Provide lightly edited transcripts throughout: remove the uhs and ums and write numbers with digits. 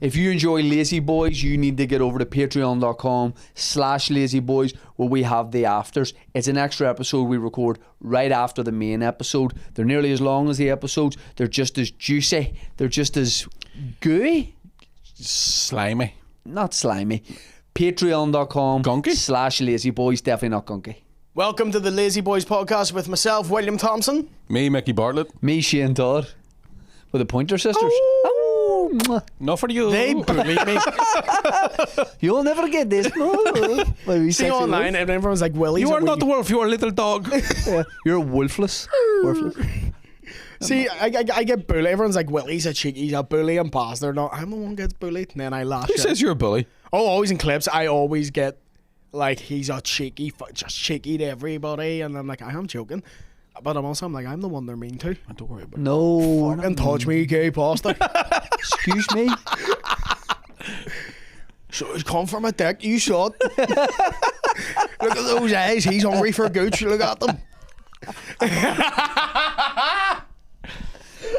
If you enjoy Lazy Boys, you need to get over to patreon.com/lazyboys where we have the afters. It's an extra episode we record right after the main episode. They're nearly as long as the episodes. They're just as juicy. They're just as gooey. Slimy. Not slimy. Patreon.com/lazyboys. Definitely not gunky. Welcome to the Lazy Boys podcast with myself, William Thompson. Me, Mickey Bartlett. Me, Shane Todd. With the Pointer Sisters. Oh, mwah. Not for you. They bully me. You'll never get this. See online and everyone's like, Willie. You are not the wolf, you are a little dog. Yeah, you're wolfless. Worthless. See, I get bullied. Everyone's like, Willie's a cheeky, he's a bully and bastard. No, I'm the one who gets bullied. And then I lash Who out. says you're a bully? Oh, always in clips, I always get like, he's a cheeky, just cheeky to everybody. And I'm like, I am joking. But I'm like, I'm the one they're mean to. Don't worry about it. No. Fucking touch me, gay bastard. Excuse me. So he's come from a dick, you shot. Look at those eyes, he's hungry for gooch. Look at them.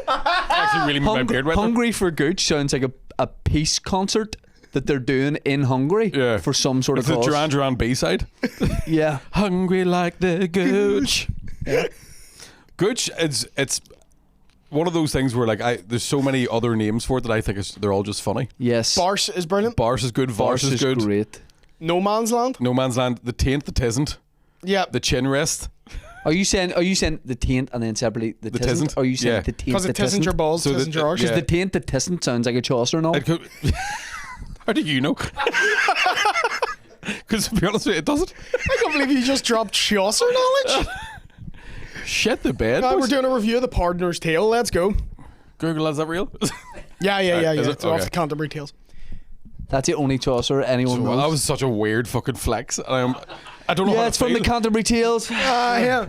Actually, really made my beard wet. Hungry for Gooch sounds like a peace concert that they're doing in Hungary for some sort It's of the cause. Duran Duran B-side. Yeah. Hungry like the gooch. Yeah. Gooch, it's one of those things where like there's so many other names for it that I think they're all just funny. Yes. Barse is brilliant. Bars is good. Vars is good. Great. No Man's Land. No Man's Land. The Taint that Tisn't. Yeah. The Chin Rest. Are you saying the taint and then separately the tisn't? tisn't? Or are you saying Yeah. the taint Because the it tisn't your balls, So tisn't the- your arse. Because yeah. the taint the tisn't sounds like a Chaucer novel. It could- How do you know? Because to be honest with you, it doesn't. I can't believe you just dropped Chaucer knowledge. Shit the bed. We're boys. doing a review of The Pardoner's Tale. Let's go. Google, is that real? Yeah. Is it? It's off Okay. the Canterbury Tales. That's the only Chaucer anyone Well, knows. that was such a weird fucking flex. I don't know yeah, how it's to from the feel. Canterbury Tales. Yeah.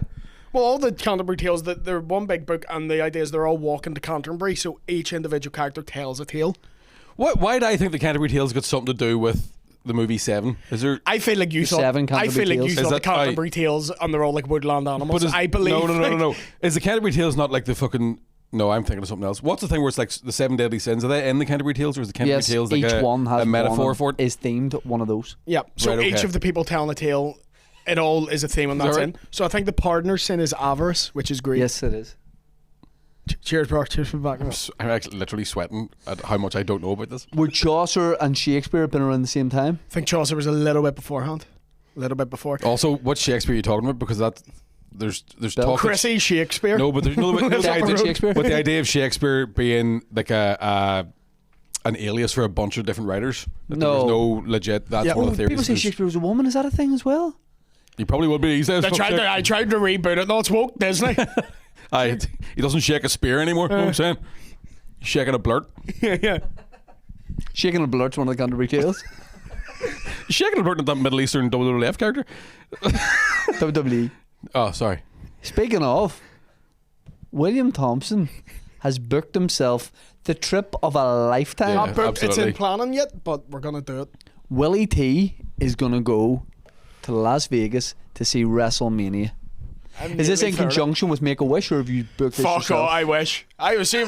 Well, all the Canterbury Tales, they're one big book, and the idea is they're all walking to Canterbury, so each individual character tells a tale. Why do I think the Canterbury Tales got something to do with the movie Seven? Is there? I feel like you thought. Seven I Canterbury feel like you Tales. thought Is the that- Canterbury Tales, and they're all like woodland animals. is- I believe. No. Is the Canterbury Tales not like the fucking? No, I'm thinking of something else. What's the thing where it's like the Seven Deadly Sins? Are they in the Canterbury Tales, or is the Canterbury Yes, Tales like each one has a metaphor one for it? is themed one of those. Yeah. So Right, each okay. of the people telling a tale, it all is a theme, and Is that that's right? in. So I think the Pardoner's sin is avarice, which is great. Yes, it is. Cheers, bro. Cheers for backing up. I'm actually literally sweating at how much I don't know about this. Would Chaucer and Shakespeare have been around the same time? I think Chaucer was a little bit beforehand. A little bit before. Also, what Shakespeare are you talking about? Because there's Bill. talk. Chrissy Shakespeare. No, but there's no. But Lives the up the idea, road. Shakespeare? but the idea of Shakespeare being like an alias for a bunch of different writers. That there was No. no legit. That's Yeah. one of Oh, the theories. people say There's- Shakespeare was a woman. Is that a thing as well? He probably would be these days. I tried to reboot it. No, it's woke Disney. He doesn't shake a spear anymore. You know what I'm saying? He's shaking a blurt. yeah. Shaking a blurt's one of the Canterbury Tales. He's shaking a blurt in that Middle Eastern WWF character. WWE. Oh, sorry. Speaking of, William Thompson has booked himself the trip of a lifetime. Yeah. Not booked. It's absolutely. in planning yet, but we're gonna do it. Willie T is going to go to Las Vegas to see WrestleMania. Is this in conjunction with Make-A-Wish, or have you booked this Fuck yourself? off, I wish. I was saying,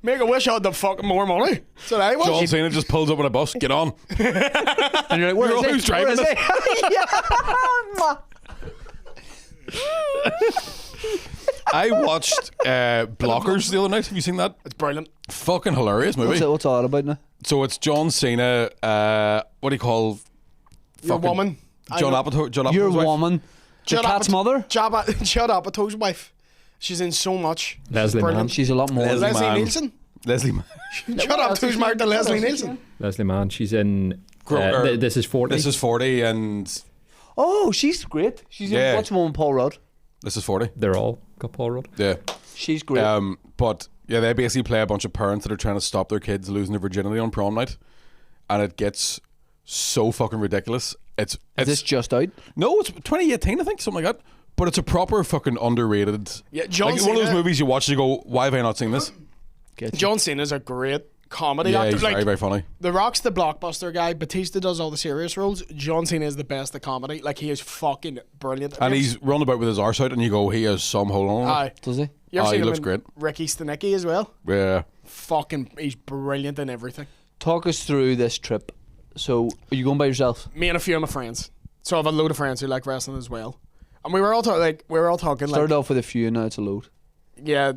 make a wish I had the fucking more money. So I John wish. Cena just pulls up on a bus. Get on. And you're like, where is Who's it? Where driving is this? it? Yeah. I watched Blockers the other night. Have you seen that? It's brilliant. Fucking hilarious movie. What's all that about now? So it's John Cena. What do you call? Your fucking woman. John Apatow. John Your Apatow's wife? woman, the cat's mother. Judd Apatow's wife. She's in so much. She's Leslie brilliant. Mann. She's a lot more. Leslie Leslie Mann. Nielsen. Leslie. Mann. Judd Apatow's married to Leslie Nielsen. Leslie Mann. She's in. Or This is 40. This is 40 and Oh, she's great. She's Yeah. in What's the One with Paul Rudd. this is 40. They're all got Paul Rudd. Yeah. She's great. But yeah, they basically play a bunch of parents that are trying to stop their kids losing their virginity on prom night, and it gets so fucking ridiculous. Is this just out? No, it's 2018, I think, something like that. But it's a proper fucking underrated. Yeah, John like one of those Cena- movies you watch and you go, why have I not seen this? Get you. John Cena's a great comedy Yeah, actor. he's Like, very, very funny. The Rock's the blockbuster guy. Batista does all the serious roles. John Cena is the best at comedy. Like, he is fucking brilliant. And he's run about with his arse out, and you go, he has some hold on. Aye. Does he? You ever Oh, seen he him looks in great. Ricky Stenicki as well? Yeah. Fucking, he's brilliant in everything. talk us through this trip. So, are you going by yourself? Me and a few of my friends. So I have a load of friends who like wrestling as well. And we were all talking like, Started off with a few, now it's a load. yeah,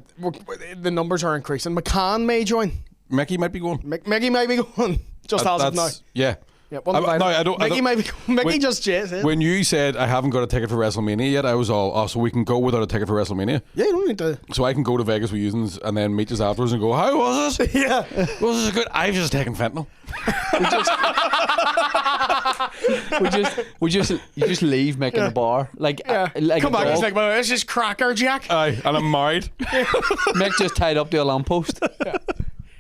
the numbers are increasing. McCann may join. Mickey might be going. Mickey might be going. Just as of now. Yeah. Yeah, I don't. Mickey might be. Mickey when- just said. When you said I haven't got a ticket for WrestleMania yet, I was all, oh, so we can go without a ticket for WrestleMania. Yeah, you don't need to. So I can go to Vegas with Usins and then meet us afterwards and go, how was it? Yeah. Was it good? I've just taken fentanyl. You just leave Mick in the bar. Like, like Come a back. It's dog. like, well, this is Cracker Jack. Aye, and I'm married. Mick just tied up to a lamppost.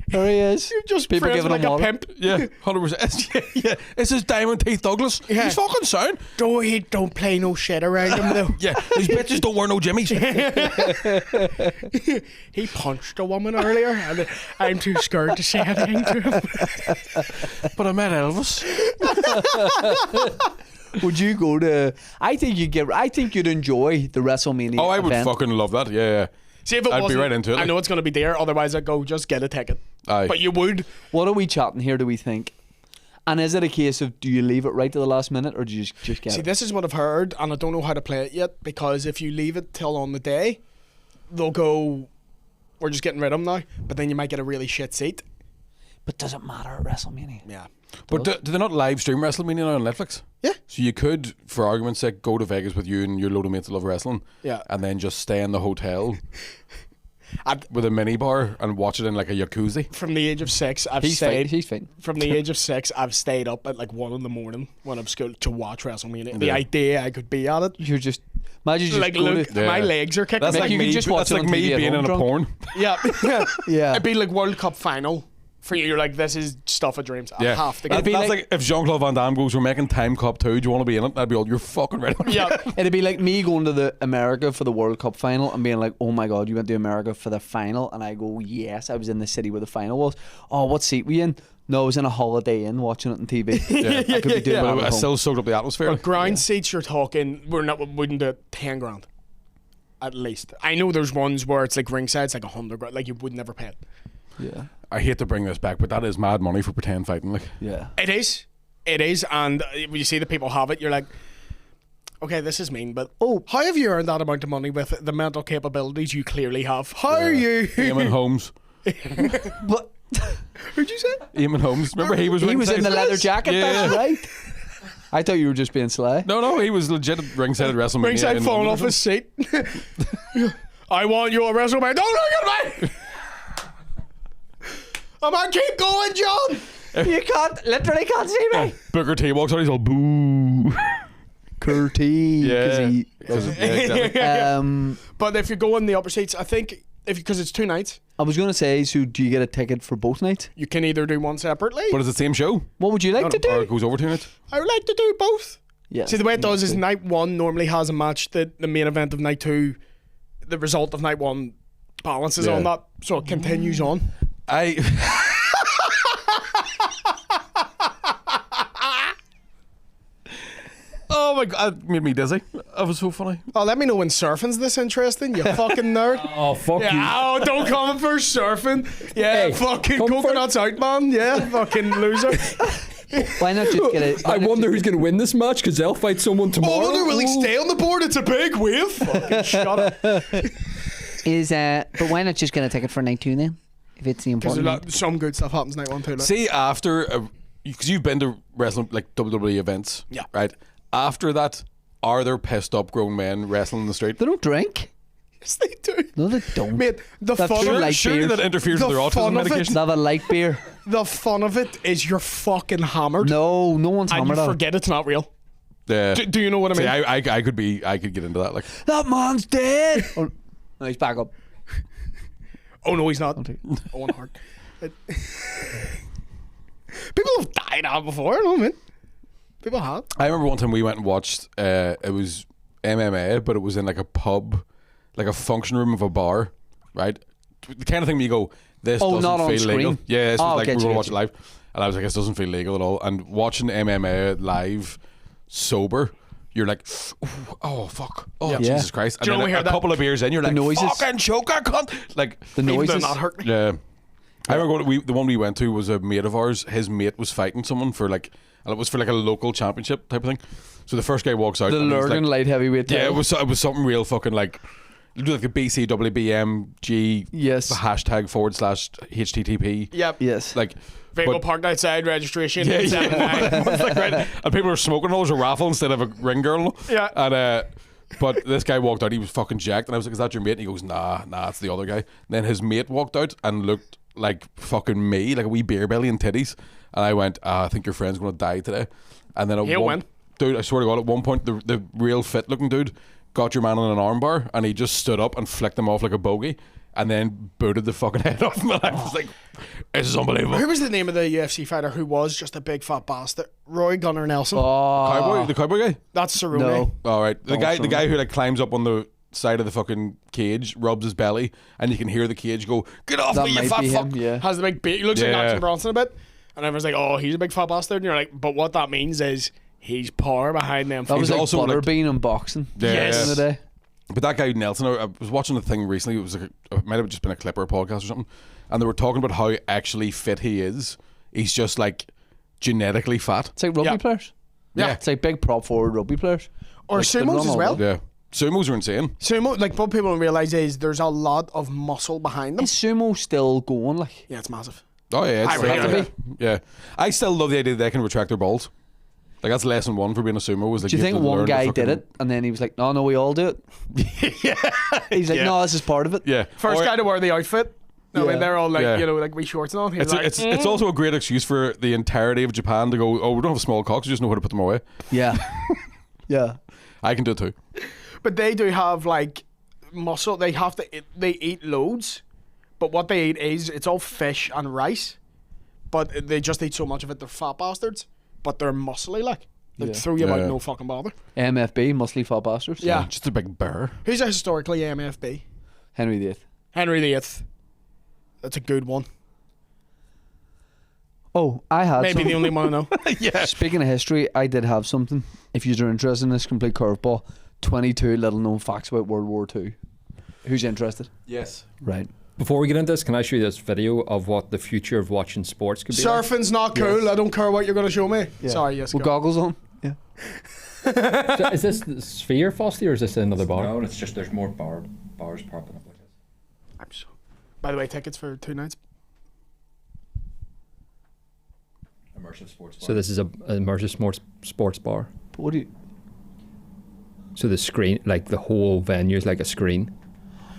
There he is. You just People friends giving like him a water. pimp. Yeah, 100%. Yeah, this is Diamond Teeth Douglas. Yeah. He's fucking sound. Don't play no shit around him though. Yeah, these bitches don't wear no jimmies. He punched a woman earlier, and I'm too scared to say anything to him. But I met Elvis. Would you go to? I think you'd enjoy the WrestleMania. Oh, I would event. fucking love that. Yeah. See if it I'd be wasn't, right into it, I like. know it's going to be there. Otherwise, I'd go just get a ticket. Aye. But you would. What are we chatting here? Do we think? And is it a case of do you leave it right to the last minute, or do you just get See, it? this is what I've heard, and I don't know how to play it yet, because if you leave it till on the day, they'll go, we're just getting rid of them now. But then you might get a really shit seat. But does it matter at WrestleMania? Yeah. But do they not live stream WrestleMania now on Netflix? Yeah. So you could, for argument's sake, go to Vegas with you and your load of mates that love wrestling. Yeah. And then just stay in the hotel I'd, with a mini bar and watch it in like a jacuzzi. from the age of 6, I've He's fine. stayed. He's fine. From the age of 6, I've stayed up at like 1 in the morning when I'm school to watch WrestleMania. The Yeah. idea I could be at it. You're just imagine you just Like, go look, to, Yeah. my legs are kicking. That's Mick, like you can me. just watch That's it like on me TV at being home in a drunk. porn. Yeah. yeah. It'd be like World Cup final for you. You're like, this is stuff of dreams. I Yeah, have to get that's like if Jean-Claude Van Damme goes, we're making Time Cop 2, do you want to be in it? I'd be all, you're fucking ready. Yeah. It'd be like me going to the America for the World Cup final and being like, oh my god, you went to America for the final? And I go, yes, I was in the city where the final was. Oh, what seat were you in? No, I was in a Holiday Inn watching it on TV. I could be doing But that I at still home. soaked up the atmosphere. But ground seats, you're talking, wouldn't do 10 grand. At least. I know there's ones where it's like ringside, it's like 100 grand. Like you would never pay it. Yeah, I hate to bring this back, but that is mad money for pretend fighting. Like, yeah. It is. It is. And when you see the people have it, you're like, okay, this is mean, but how have you earned that amount of money with the mental capabilities you clearly have? How are you? Eamon Holmes. But Who'd you say? Eamon Holmes. Remember he was he was in the ringside? leather jacket, Yeah. that's right. I thought you were just being sly. No, he was legit at ringside at WrestleMania. Ringside in falling London off his seat. I want you at WrestleMania. Don't look at me! I might keep going, John. You literally can't see me. Booker T walks out, he's all boo. Curty. Yeah. He, Exactly. But if you go in the upper seats, I think because it's 2 nights, I was going to say, so do you get a ticket for both nights? you can either do one separately. But it's the same show. What would you like to Or do? it goes over 2 nights. I would like to do both. Yeah. See, the way it does is night 1 normally has a match that the main event of night 2, the result of night 1 balances Yeah. on that, so it continues on. Oh my god, that made me dizzy. That was so funny. Oh, let me know when surfing's this interesting, you fucking nerd. Oh, fuck you. Yeah, oh, don't come for surfing. Yeah, Hey, fucking come for- coconuts out, man. Yeah, fucking loser. Why not just get it? I wonder who's going to win this match because they'll fight someone tomorrow. Oh, wonder will he stay on the board? It's a big wave. Fucking shut up. But why not just get a ticket for night 2 then? If it's the Because important night. some good stuff happens night 1 too. Like. See, after, because you've been to wrestling, like WWE events. Yeah. Right? After that, are there pissed up grown men wrestling in the street? They don't drink. Yes, they do. No, they don't. Mate, the That's fun true, of like- it, Surely beers. that interferes The with their fun autism of it. medication. They have a light beer. the fun of it is you're fucking hammered. No, no one's and hammered you on it. forget it's not real. Yeah. Do you know what I See, mean? I could get into that. Like, That man's dead. Oh, no, he's back up. Oh no, he's not. Owen Hart. People have died out before, no man. People have. I remember one time we went and watched. It was MMA, but it was in like a pub, like a function room of a bar, right? The kind of thing where you go, this Oh, doesn't not on feel legal. screen? Yeah, this was Oh, like we get were you, going to get watch it you. live, and I was like, this doesn't feel legal at all. And watching MMA live, sober, you're like, oh fuck, oh Yeah. Jesus Christ! And Do you know then when we a heard that? couple of beers in, you're like, noises. fucking choker, cunt! Like, The Even though noises. not hurt me. yeah. I remember the one we went to was a mate of ours. His mate was fighting someone for like, and it was for like a local championship type of thing. So the first guy walks out. The and he's Lurgan like, light heavyweight yeah, title. it was something real fucking like the BCWBMG Yes. hashtag / HTTP. Yep. Yes. Like, Vehicle but- parked outside, registration. Yeah, 879. It's like, right, and people were smoking. All was a raffle instead of a ring girl. Yeah. And but this guy walked out. He was fucking jacked, and I was like, "Is that your mate?" And he goes, "Nah, it's the other guy." And then his mate walked out and looked like fucking me, like a wee beer belly and titties. And I went, "I think your friend's gonna die today." And then He'll win. dude, I swear to God, at one point the real fit looking dude got your man on an armbar, and he just stood up and flicked him off like a bogey. And then booted the fucking head off him. And I was like, this is unbelievable. Who was the name of the UFC fighter who was just a big fat bastard? Roy Gunnar Nelson. Oh, The cowboy guy? That's Cerrone. no. All right. The guy sorry. who like climbs up on the side of the fucking cage, rubs his belly, and you can hear the cage go, "Get off That me, you might fat be fuck." him. Yeah. Has the big beard. He looks like Yeah. Action Bronson a bit. And everyone's like, oh, he's a big fat bastard. And you're like, but what that means is he's power behind them. That was He's like also, like- Butterbean in boxing. Yeah. Yes. Back in the day. But that guy Nelson, I was watching a thing recently. It was like it might have just been a clip or a podcast or something, and they were talking about how actually fit he is. He's just like genetically fat. It's like rugby Yeah. players. Yeah. It's like big prop forward rugby players. Or Like, they sumos run as all well. day. Yeah, sumos are insane. Sumo, like what people don't realise is there's a lot of muscle behind them. Is sumo still going? Like, Yeah, it's massive. Oh yeah, I it's would yeah, have yeah. I still love the idea that they can retract their balls. Like that's lesson one for being a sumo. Was like do you have think to one learn to guy fucking- did it and then he was like, no, we all do it? He's like, Yeah. no, this is part of it. Yeah, First Or- guy to wear the outfit. No, Yeah. they're all like, Yeah. you know, like wee shorts and all. He's It's, like, it's also a great excuse for the entirety of Japan to go, oh, we don't have small cocks, we just know how to put them away. Yeah. Yeah. I can do it too. But they do have like muscle. They have to. They eat loads, but what they eat is it's all fish and rice. But they just eat so much of it, they're fat bastards. But they're muscly, like they Yeah. throw you Yeah. about no fucking bother. MFB, muscly fat bastards. Yeah. Just a big bear. Who's a historically MFB? Henry VIII. Henry VIII. That's a good one. Oh, I had Maybe some. the only one I know. Speaking of history, I did have something. If you're interested in this complete curveball, 22 little known facts about World War II. Who's interested? Yes. Right. Before we get into this, can I show you this video of what the future of watching sports could be like? Surfing's not cool. I don't care what you're going to show me. Sorry, yes. With go. goggles on? Yeah. So is this the Sphere, Frosty, or is this another bar? No, it's just there's more bars popping up like this. I'm so. By the way, tickets for 2 nights. Immersive sports bar. So this is a immersive sports bar. But what do you... So the screen, like the whole venue is like a screen.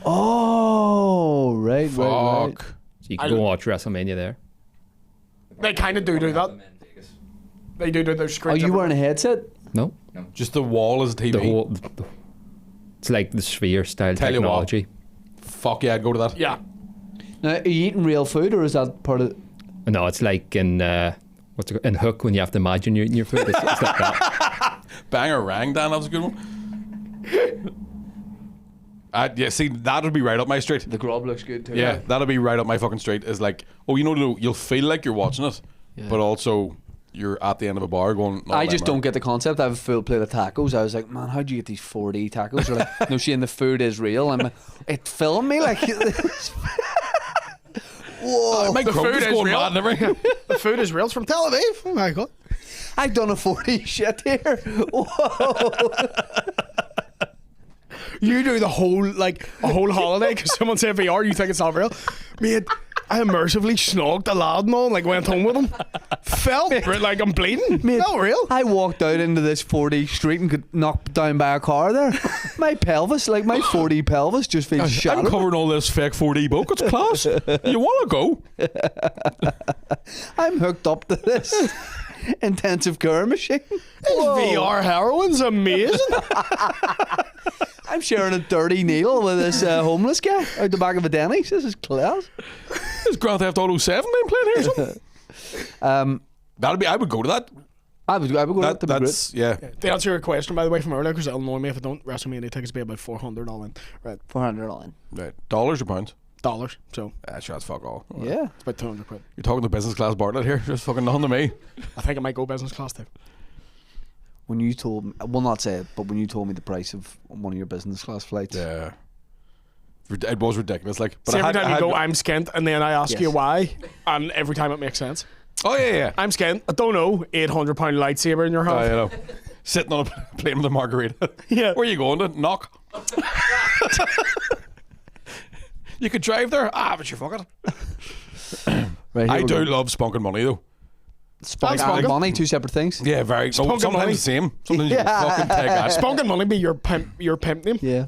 Oh, right. Fuck. So you can go watch WrestleMania there. They kind of do that. They do their Are screens. you wearing a headset? No, Just the wall as a TV. the whole. It's like the Sphere style Tell you what. technology. Fuck yeah, I'd go to that. Yeah. Now, are you eating real food or is that part of... No, it's like in what's it, in Hook when you have to imagine you're eating your food. It's like that. Bangarang, Dan, that was a good one. Yeah, see, that would be right up my street. The grub looks good too. Yeah, that'll be right up my fucking street. Is like, oh, you know, you'll feel like you're watching it, but also you're at the end of a bar going. "No, I just man." don't get the concept. I have a full plate of tacos. I was like, man, how'd you get these 4D tacos? They're like, no, Shane, the food is real. I'm like, it filmed me like. Whoa! My The crowd food is is going real. mad and everything. The food is real. It's from Tel Aviv. Oh my god. I've done a 4D shit here. Whoa! You do the whole like a whole holiday because someone said VR. You think it's not real, mate? I immersively snogged a lad and all, like went home with him. Felt like I'm bleeding. Mate, Not real. I walked out into this 4D street and got knocked down by a car there. My pelvis, like my 4D pelvis, just feels I'm shattered. covering all this fake 4D book. It's class. You want to go? I'm hooked up to this intensive care machine. Whoa. VR heroin's amazing. I'm sharing a dirty needle with this homeless guy out the back of a Denny's. This is class. Is Grand Theft Auto 7 being played here? Or something? That'd be. I would go to that. I would go to the That's yeah. To answer your question, by the way, from earlier, because it'll annoy me if I don't. WrestleMania tickets be about $400 all in. Right, 400 all in. Right. Dollars or pounds? dollars. So Sure, that's fuck all. Yeah. it's about 200 quid. You're talking to business class Bartlett here. Just fucking nothing to me. I think I might go business class too. When you told me, I will not say it, but when you told me the price of one of your business class flights, Yeah. It was ridiculous. Like, but See, every I time you go, got- I'm skint, and then I ask Yes. you why, and every time it makes sense. oh yeah. I'm skint. I don't know. 800-pound lightsaber in your hand. I know. Sitting on a plane with a margarita. Yeah. Where are you going to? Knock. You could drive there. But you fuck it. Right, I here we do go. love spunking money though. Spunk Spunk. and money, two separate things. Yeah, very. No, Spunking sometimes money. the same. Sometimes you Yeah. fucking take that. Spunkin' money be your pimp name. Yeah.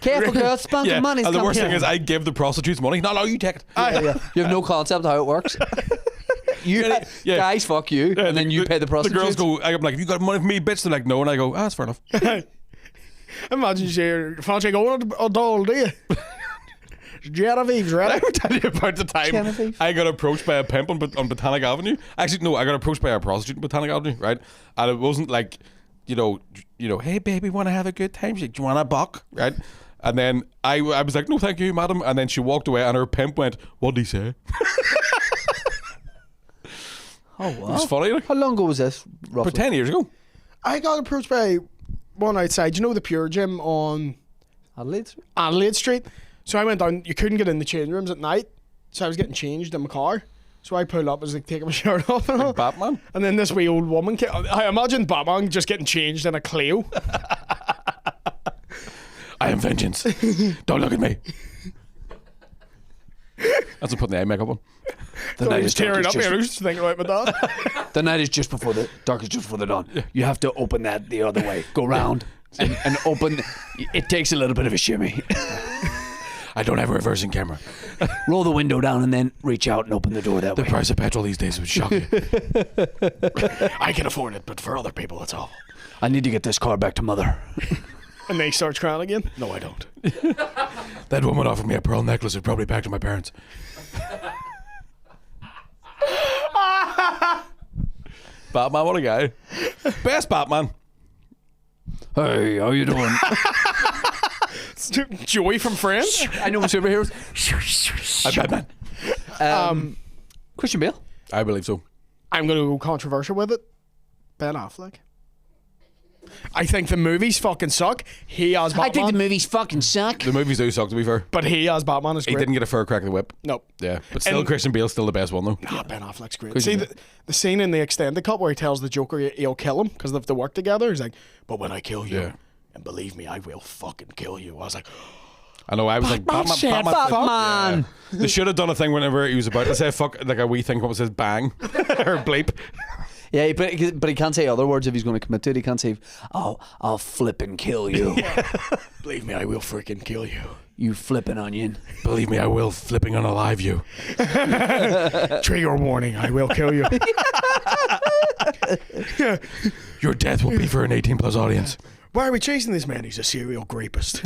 Careful, girl. Spunk Yeah, and money's and the coming. worst thing is I give the prostitutes money. No, you take it. Yeah, yeah. You have no concept of how it works. Yeah. Guys, fuck you, Yeah, and then you pay the The prostitutes. girls go, I'm like, have you got money for me, bitch? They're like, no. And I go, that's fair enough. Imagine you say, fancy going on a doll, do you? Genevieve's I ready. will tell you about the time Genevieve. I got approached by a pimp on Botanic Avenue. Actually, no, I got approached by a prostitute on Botanic Avenue, right? And it wasn't like, you know, hey baby, want to have a good time? She's like, do you want a buck, right? And then I was like, no, thank you, madam. And then she walked away, and her pimp went, "What did he say?" Oh It wow! was funny, like, How long ago was this? Roughly? but 10 years ago. I got approached by one outside. You know the Pure Gym on Adelaide? Adelaide Street? So I went down. You couldn't get in the change rooms at night. So I was getting changed in my car. So I pulled up, I was like taking my shirt off and all. Batman. And then this wee old woman came. I imagine Batman just getting changed in a Clio. I am vengeance. Don't look at me. That's what putting the eye makeup on. So I was tearing up here. I was just thinking about my dad. The night is just before the dark is just before the dawn. You have to open that the other way. Go round and open. It takes a little bit of a shimmy. I don't have a reversing camera. Roll the window down and then reach out and open the door that The way. price of petrol these days would shock you. I can afford it, but for other people, it's awful. I need to get this car back to mother. And they starts crying again. No, I don't. That woman offered me a pearl necklace. It'd probably back to my parents. Batman, what a guy. Best Batman. Hey, how you doing? Joey from Friends. I know superheroes. I'm Batman. Christian Bale. I believe so. I'm going to go controversial with it. Ben Affleck. I think the movies fucking suck. He as Batman. I think the movies fucking suck. The movies do suck, to be fair. But he as Batman is He great. didn't get a fair crack of the whip. No. Yeah. But still, And- Christian Bale's still the best one, though. Nah, Ben Affleck's great. Christian See, the scene in the extended cut where he tells the Joker he'll kill him because they have to work together. He's like, but when I kill you, Yeah. and believe me, I will fucking kill you. I was like, I know, I was like, Batman. said Batman. Yeah. They should have done a thing whenever he was about to say fuck, like a wee thing what says bang or bleep. Yeah, but he can't say other words if he's going to commit to it. He can't say, "Oh, I'll flip and kill you, believe me, I will freaking kill you. you flipping onion." Believe me, I will flipping unalive you. Trigger warning, I will kill you. Your death will be for an 18+ audience. Why are we chasing this man? He's a serial rapist.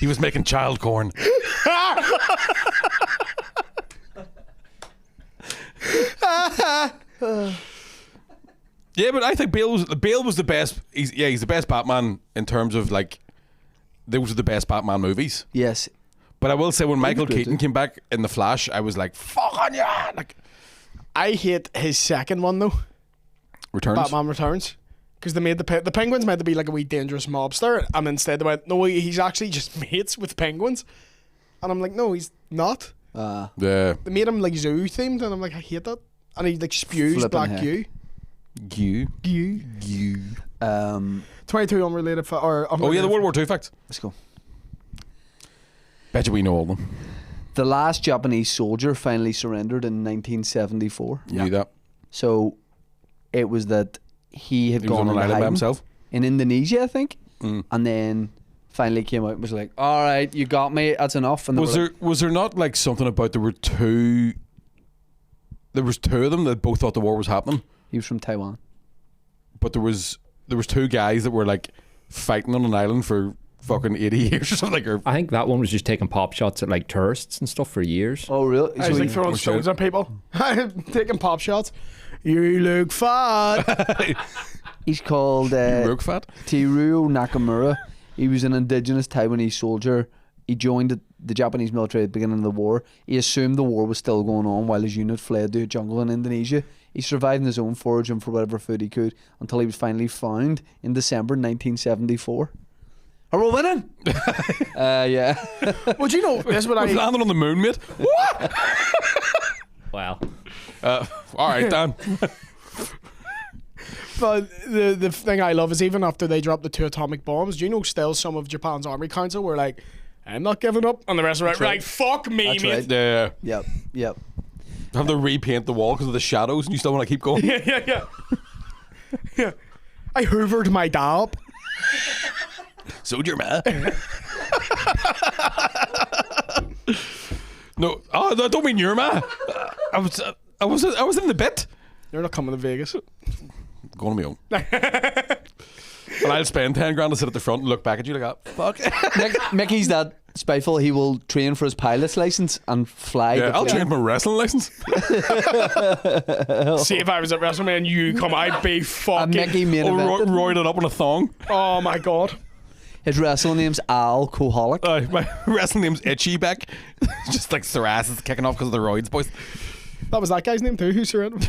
He was making child corn. Yeah, but I think Bale was the best. He's the best Batman in terms of like those are the best Batman movies. Yes, But I will say when Michael good, Keaton too. came back in The Flash, I was like, "Fuck on ya!" Like I hate his second one though. Returns. Batman Returns. Because they made the Penguin's meant to be like a wee dangerous mobster, and instead they went, no, he's actually just mates with penguins. And I'm like, no, he's not. Yeah. They made him like zoo themed, and I'm like, I hate that. And he like spews Flippin' black heck. goo. You. 22 unrelated or Oh yeah, the World War II facts. let's go. Bet you we know all of them. The last Japanese soldier finally surrendered in 1974. Knew that. So it was that he had He was gone on an into island by hiding himself. in Indonesia, I think, Mm. and then finally came out and was like, "All right, you got me. That's enough." And they Was were there not like something about there was two of them that both thought the war was happening, he was from Taiwan. but there was two guys that were like fighting on an island for fucking 80 years or something. Or I think that one was just taking pop shots at like tourists and stuff for years. Oh, really? I was So like he- throwing Oh, stones shit. at people. Taking pop shots. You look fat. he's called Rogue Fat. Teruo Nakamura. He was an indigenous Taiwanese soldier. He joined the Japanese military at the beginning of the war. He assumed the war was still going on while his unit fled to a jungle in Indonesia. He survived in his own foraging for whatever food he could until he was finally found in December 1974. Are we winning? Yeah. Well, do you know this? What We've I landed on the moon, mate. What? Wow. All right, Dan. but the thing I love is even after they dropped the 2 atomic bombs, do you know still some of Japan's army council were like, I'm not giving up, and the rest were like, right. right, fuck me, That's mate. right. Yeah. Yep. Yep. Have to repaint the wall because of the shadows, and you still want to keep going. Yeah. Yeah. I hoovered my dab. So your man. No, I don't mean your man. I was in the bit. You're not coming to Vegas. Going on my own. And I'll spend 10 grand to sit at the front and look back at you like that. Fuck. Mickey's that spiteful. He will train for his pilot's license and fly. Yeah, the I'll plane. change my wrestling license. See if I was at WrestleMania and you come, I'd be A fucking. Mickey main Or event. roid it up in a thong. Oh my god. His wrestling name's Al Koholic. My wrestling name's Itchy Beck. Just like Saras is kicking off because of the roids, boys. That was that guy's name too. Who surrendered?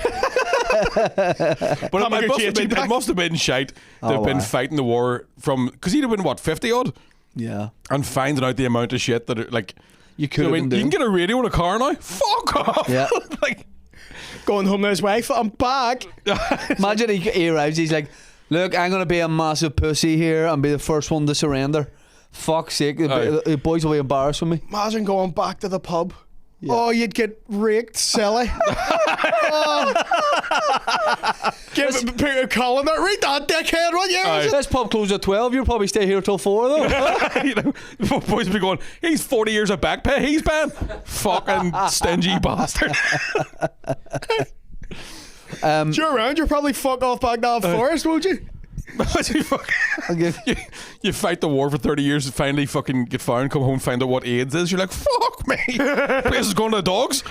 But it must have been shite to have been wow. fighting the war from, because he'd have been what, 50 odd, Yeah. and finding out the amount of shit that like You could I have mean, been you can doing. get a radio in a car now. Fuck off. Yeah. Like, Going home to his wife. I'm back. Imagine he arrives. He's like, "Look, I'm gonna be a massive pussy here and be the first one to surrender. Fuck's sake, the boys will be embarrassed with me." Imagine going back to the pub. Yeah. Oh, you'd get raked, silly. Oh. Give Peter Cullen that. Read that, dickhead, will you? This pub closes at 12. You'll probably stay here till 4 though. you know, boys would be going, he's 40 years of back pay, he's paying. Fucking stingy bastard. If you're around, you'll probably fuck off back down forest, won't you? I'll give- You fight the war for 30 years and finally fucking get found, come home and find out what AIDS is. You're like, fuck me. Place is going to the dogs.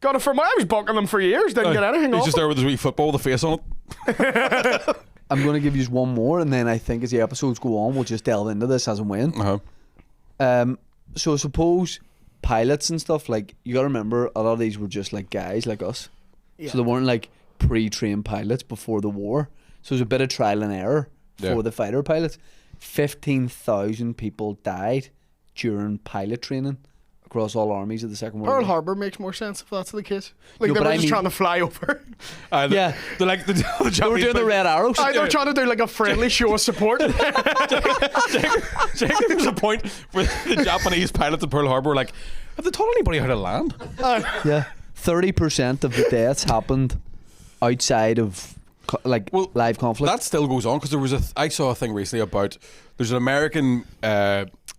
Got it from I was bucking them for years, didn't get anything He's off just it. there with his wee football with a face on it. I'm going to give you one more, and then I think as the episodes go on, we'll just delve into this as and when. Uh-huh. So suppose pilots and stuff, like, you got to remember, a lot of these were just like guys like us. Yeah. So they weren't like pre-trained pilots before the war. So it was a bit of trial and error for Yeah. the fighter pilots. 15,000 people died during pilot training across all armies of the Second World Pearl War. Harbor makes more sense if that's the case. Like No, they but were I just mean- trying to fly over. Yeah. They're like the They were Japanese doing the red arrows. They were trying to do like a friendly show of support. There was a point where the Japanese pilots at Pearl Harbor were like, have they taught anybody how to land? Yeah. 30% of the deaths happened outside of live conflict. That still goes on because there was I saw a thing recently about there's an American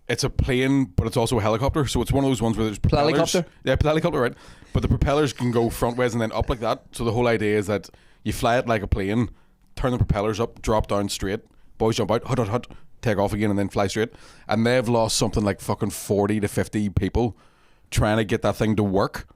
it's a plane but it's also a helicopter, so it's one of those ones where there's propellers. Helicopter? Yeah, helicopter, right? But the propellers can go frontways and then up like that. So the whole idea is that you fly it like a plane, turn the propellers up, drop down straight, boys jump out, hut, take off again and then fly straight. And they've lost something like fucking 40 to 50 people trying to get that thing to work.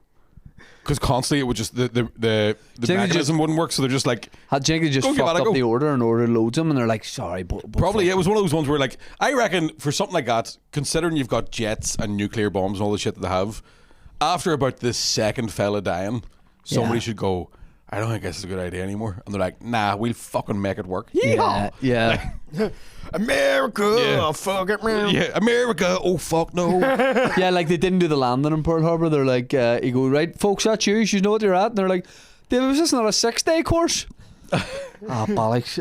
Because constantly it would just the mechanism wouldn't work, so they're just like, I think they just Go give fucked that a up go. the order and ordered loads of them, and they're like, sorry, but probably it was one of those ones where like I reckon for something like that, considering you've got jets and nuclear bombs and all the shit that they have, after about the second fella dying, somebody Yeah. should go, I don't think this is a good idea anymore. And they're like, nah, we'll fucking make it work. Yeah, Yeehaw! yeah. America, Yeah. fuck it, man. Yeah, America, oh fuck no. Yeah, like they didn't do the landing in Pearl Harbor. They're like, you go, right, folks, that's you. You know what you're at. And they're like, was this not a 6-day course? Bollocks.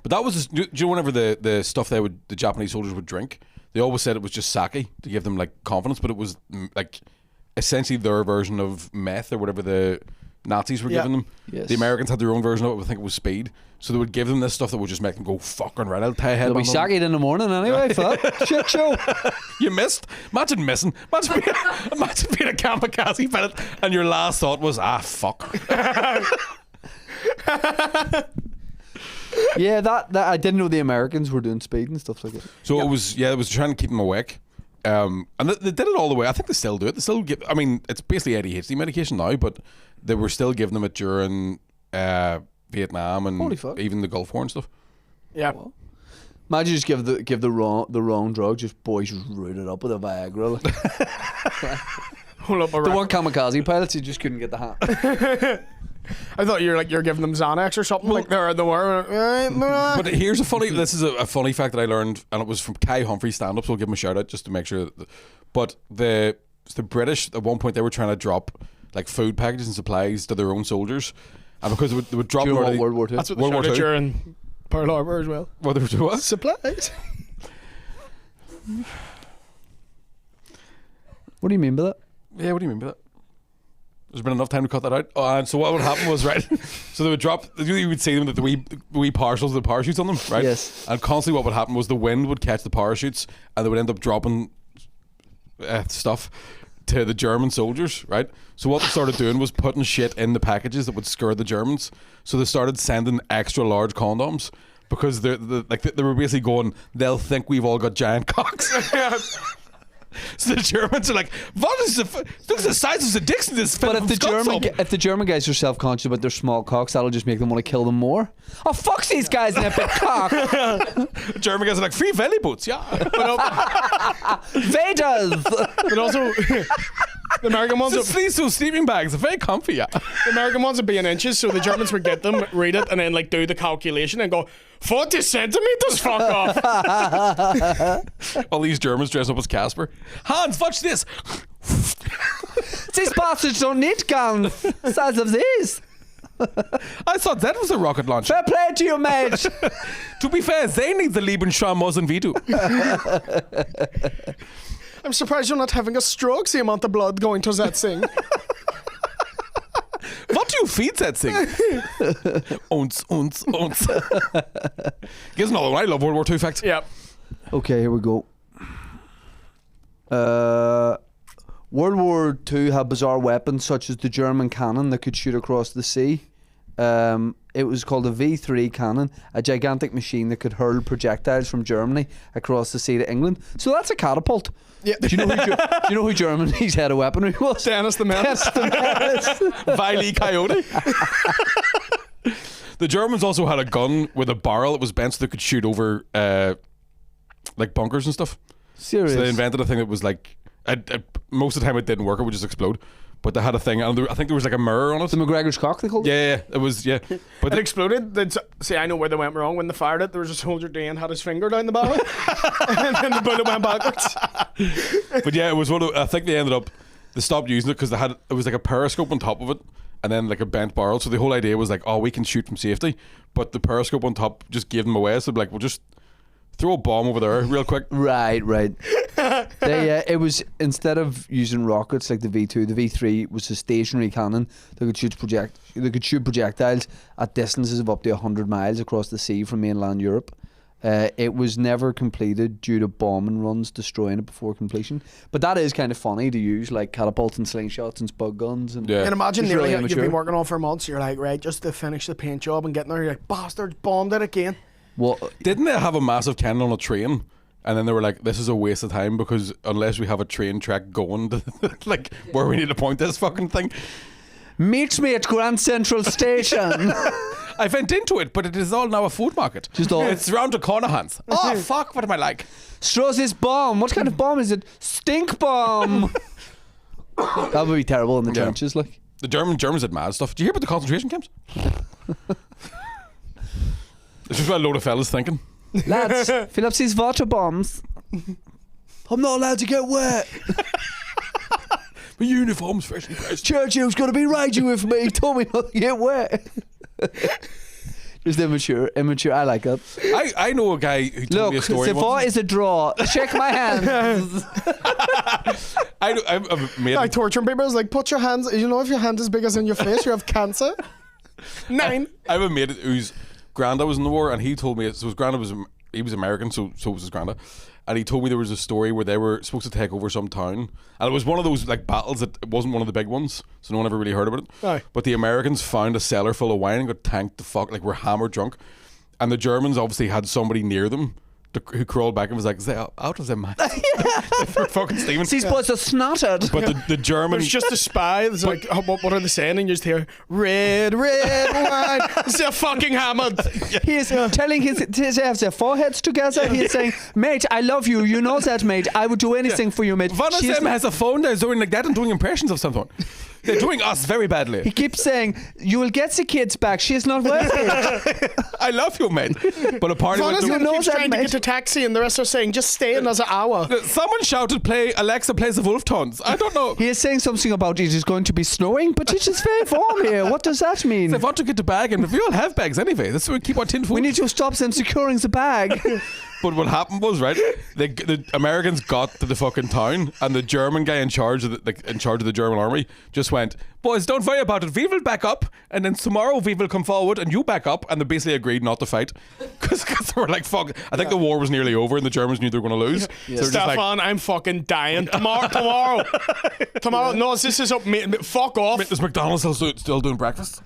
But that was, do you know whenever the stuff the Japanese soldiers would drink, they always said it was just sake to give them like confidence, but it was like essentially their version of meth or whatever the Nazis were Yeah. giving them. Yes. The Americans had their own version of it. I think it was speed. So they would give them this stuff that would just make them go fucking right. I'll tie a They'll be headband on. sacked in the morning anyway for that shit show. You missed. Imagine missing. Imagine being a kamikaze pilot and your last thought was, fuck. Yeah, that I didn't know the Americans were doing speed and stuff like that. So it was trying to keep them awake. And they did it all the way. I think they still do it. They still give. I mean, it's basically ADHD medication now, but they were still giving them it during Vietnam Holy and fuck. even the Gulf War and stuff. Yeah. Imagine just give the wrong drug, just boys just rooted up with a Viagra. Like. Hold up, The one kamikaze pilots, you just couldn't get the hand. I thought you're giving them Xanax or something like they're in the war. But here's a funny. This is a funny fact that I learned, and it was from Kai Humphrey stand-up. So I'll give him a shout out just to make sure. But the British at one point they were trying to drop like food packages and supplies to their own soldiers, and because they would drop them During already- World War II. That's what World they War shouted II. during Pearl Harbor as well. What they were doing? What? Supplies. What do you mean by that? Yeah, what do you mean by that? There's been enough time to cut that out. Oh, and so what would happen was, right, so they would drop, you would see them with the wee parcels with the parachutes on them, right? Yes. And constantly what would happen was the wind would catch the parachutes and they would end up dropping stuff to the German soldiers, right? So what they started doing was putting shit in the packages that would scare the Germans. So they started sending extra large condoms because they were basically going, they'll think we've all got giant cocks. So the Germans are like, what is look at the size of the dicks in this film. But if the German guys are self-conscious about their small cocks, that'll just make them want to kill them more. Oh, fuck these guys in a big cock. German guys are like, free belly boots, yeah. Vedas. But also, the American ones, Just these two sleeping bags are very comfy, yeah. the American ones would be in inches, so the Germans would get them, read it, and then like do the calculation and go 40 centimeters. Fuck off. All these Germans dress up as Casper. Hans, watch this. These bastards don't need guns the size of these. I thought that was a rocket launcher. Fair play to you, mate. To be fair, they need the Lebensraum Mosin V2. I'm surprised you're not having a stroke. The amount of blood going towards that thing. What do you feed that thing? Ons. Here's another one. I love World War II facts. Yep. Okay, here we go. World War II had bizarre weapons such as the German cannon that could shoot across the sea. It was called a V3 cannon, a gigantic machine that could hurl projectiles from Germany across the sea to England. So that's a catapult. Yeah. Do you know who Germany's head of weaponry was? Dennis the Menace. Wile E. Coyote. The Germans also had a gun with a barrel that was bent so they could shoot over like bunkers and stuff. Serious. So they invented a thing that was like most of the time it didn't work, it would just explode. But they had a thing, and I think there was like a mirror on it. The McGregor's cock, they called it? Yeah, it was, yeah. But It exploded. See, I know where they went wrong. When they fired it, there was a soldier Dan had his finger down the barrel, and then the bullet went backwards. But yeah, it was one of, I think they stopped using it because it was like a periscope on top of it and then like a bent barrel. So the whole idea was like, oh, we can shoot from safety, but the periscope on top just gave them away. So like, we'll just throw a bomb over there real quick. Right. It was, instead of using rockets like the V2, the V3 was a stationary cannon that could shoot projectiles at distances of up to 100 miles across the sea from mainland Europe. It was never completed due to bombing runs destroying it before completion. But that is kind of funny to use, like catapults and slingshots and spud guns. And Yeah. And imagine It's nearly really you've immature. been working on for months. You're like, right, just to finish the paint job and getting there. You're like, bastards, bombed it again. Well, Didn't they have a massive cannon on a train? And then they were like, this is a waste of time because unless we have a train track going to like where we need to point this fucking thing. meet me at Grand Central Station. I went into it, but it is all now a food market. Just all- It's round the corner, Hans. Oh, fuck, what am I like? Throws this bomb. What kind of bomb is it? Stink bomb. That would be terrible in the Yeah. trenches, like. The Germans did mad stuff. Did you hear about the concentration camps? It's just what a load of fellas thinking. Lads, fill up these water bombs. I'm not allowed to get wet. My uniform's freshly pressed. Churchill's going to be raging with me. He told me not to get wet. Just immature. I like that. I know a guy who told me a Look, story the once. four is a draw. Shake my hand. I've made Like torturing people is like, put your hands. You know, if your hand is big as in your face, you have cancer. 9. I have a mate whose granddad was in the war, and he told me so his granddad was American, so was his granddad, and he told me there was a story where they were supposed to take over some town, and it was one of those like battles that it wasn't one of the big ones, so no one ever really heard about it. Aye. But the Americans found a cellar full of wine and got tanked the fuck, like were hammered drunk, and the Germans obviously had somebody near them who crawled back and was like, "Is they out of their mind?" For fucking Stephen. These boys are snotted. But the German. There's just a spy. It's like, what are they saying? And you just hear, red wine. They're fucking hammered. He is telling to have their foreheads together. He is saying, mate, I love you. You know that, mate. I would do anything for you, mate. One of She's them has a phone that's doing like that and doing impressions of someone. They're doing us very badly. He keeps saying, "You will get the kids back. She's not worth it." I love you, mate. But apparently, Honestly, You know keeps that, trying to mate. get a taxi, and the rest are saying, "Just stay another hour." someone shouted, "Play Alexa plays the Wolf Tones." I don't know. He is saying something about it is going to be snowing, but it is very warm here. What does that mean? They want to get the bag, and we all have bags anyway. That's why we keep our tin food. We need to stop them securing the bag. But what happened was, right, the Americans got to the fucking town, and the German guy in charge of the German army just went, "Boys, don't worry about it. We will back up, and then tomorrow we will come forward, and you back up." And they basically agreed not to fight because they were like, "Fuck." I think the war was nearly over, and the Germans knew they were going to lose. So they were just like, Stefan, I'm fucking dying. Tomorrow. No, this is up. Fuck off. "Is McDonald's still doing breakfast?"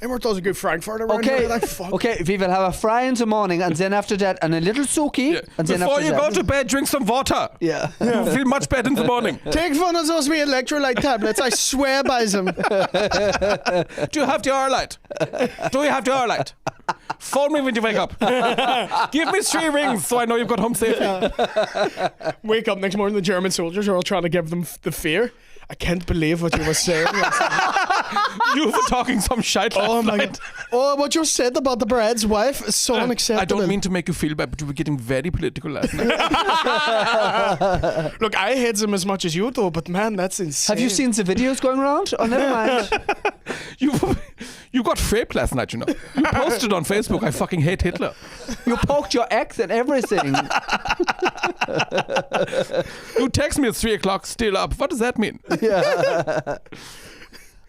Emmer does a good Frankfurter around Okay, here. Like, fuck. okay. We will have a fry in the morning, and then after that, and a little suki, and then Before after you that, go to bed, drink some water. yeah. You feel much better in the morning. Take one of those wee electrolyte tablets. I swear by them. Do you have the Arlight? Do you have the Arlight? Phone me when you wake up. Give me 3 rings so I know you've got home safely. Wake up next morning, the German soldiers are all trying to give them the fear. I can't believe what you were saying. You were talking some shite last Oh my night. god. Oh, what you said about the Brad's wife is so unacceptable. I don't mean to make you feel bad, but you were getting very political last night. Look, I hate them as much as you do, but man, that's insane. Have you seen the videos going around? Oh, never mind. You got raped last night, you know. You posted on Facebook, "I fucking hate Hitler." You poked your ex and everything. You text me at 3 o'clock, still up. What does that mean?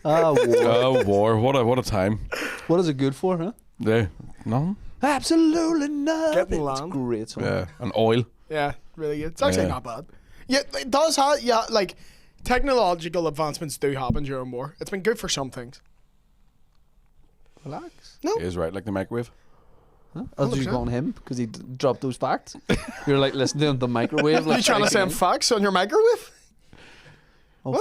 Oh, war. Oh, war. What a time. What is it good for, huh? Yeah. No? Absolutely nothing. Getting It's land. great song. Yeah. And oil. Yeah, really good. It's actually Yeah. not bad. Yeah, it does have, like, technological advancements do happen during war. It's been good for some things. Relax. No. He is right, like the microwave. I was just 100%. calling him because he dropped those facts. You're like listening to him, the microwave. Are you Like, trying to send facts on your microwave?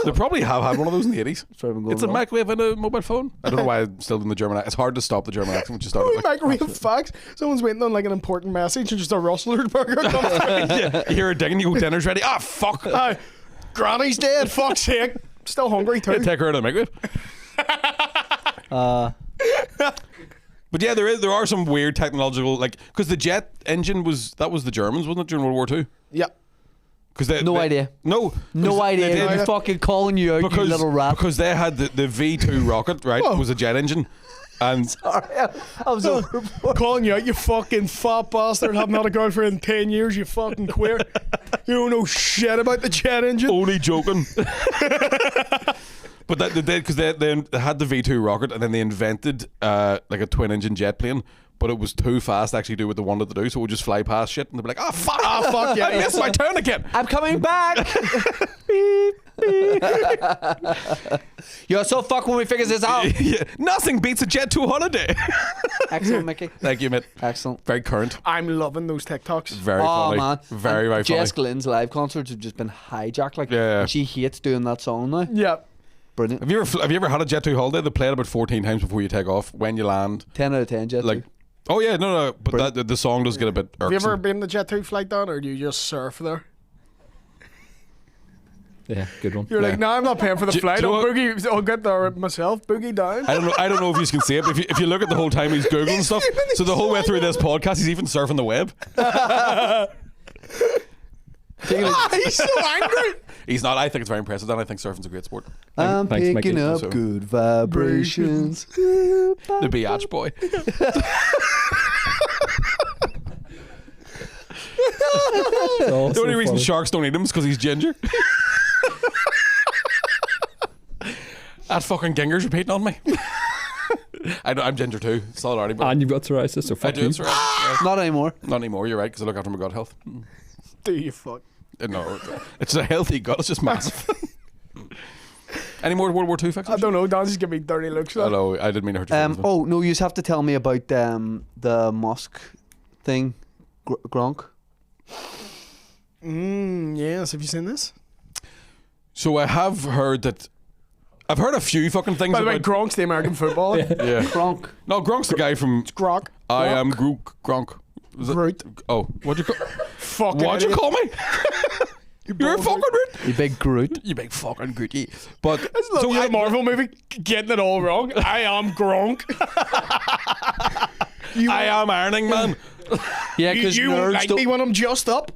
They probably have had one of those in the 80s. Sorry, I'm going It's a wrong. microwave and a mobile phone. I don't know why I'm still doing the German accent. It's hard to stop the German accent when you start it. Like, Microwave facts. Someone's waiting on like an important message and just a rustler burger comes through. yeah, you hear a ding and you go, "Dinner's ready." Ah, fuck. Aye. Granny's dead. Fuck's sake. Still hungry too. Take her out of the microwave. But yeah, there are some weird technological, like, because the jet engine was the Germans, wasn't it, during World War II? Yeah. Because No idea. No idea. they did. I'm fucking calling you out, you little rat. Because they had the V2 rocket, right? Whoa. Was a jet engine, and Sorry, I was over. Calling you out, you fucking fat bastard. Have not a girlfriend in 10 years, you fucking queer. You don't know shit about the jet engine. only joking. But that they did because they had the V2 rocket, and then they invented like a twin engine jet plane. But it was too fast to actually do what they wanted to do, so it would just fly past shit, and they'd be like, "Oh fuck! Oh fuck! Yeah, I missed my turn again." I'm coming back. Beep, beep. You're so fucked when we figure this out. Yeah, nothing beats a Jet 2 holiday. Excellent, Mickey. Thank you, mate. Excellent. Very current. I'm loving those TikToks. Very Oh funny. man, Very, And very funny. Jess Glenn's live concerts have just been hijacked. Like, Yeah. and she hates doing that song now. Yeah. Brilliant. Have you ever had a Jet 2 holiday? They play it about 14 times before you take off. When you land, 10 out of 10, Jet. like, oh yeah, no, but Brilliant. the song does get a bit irksome. Have you ever been the Jet 2 flight down, or do you just surf there? Yeah, good one. You're Yeah. like, no, I'm not paying for the Do- flight. do you I'll know what- boogie. I'll get there myself. Boogie down. I don't know if you can see it, but if you look at the whole time he's googling stuff, so the whole way through this podcast he's even surfing the web. He's so angry. He's not. I think it's very impressive. And I think surfing's a great sport. I'm Thanks, Mickey. picking up So- good vibrations. The biatch boy. The only reason sharks don't eat him is because he's ginger. That fucking ginger's repeating on me. I'm ginger too. Solidarity, but And you've got psoriasis, so I fuck do. you. It's all right. Not anymore. Not anymore. You're right, because I look after my gut health. Do you fuck? No, it's a healthy gut. It's just massive. Any more World War II facts? I don't know. Dan's just giving me dirty looks. Like. Hello, I didn't mean to hurt your feelings. Oh no, you just have to tell me about the mosque thing, Gronk. Yes. Have you seen this? So I have heard that. I've heard a few fucking things By the way, about. Gronk's the American footballer. Yeah. Gronk. No, Gronk's the guy from Gronk. I Am Gronk. Was it- Groot. Oh, what'd you call? Fucking What'd you idiot. call me? You're a fucking Groot. You big Groot. You big fucking Grooty. But So a Marvel movie getting it all wrong. I am Gronk. I am Ironing Man. Yeah, because You won't nerds like me don't. when I'm just up.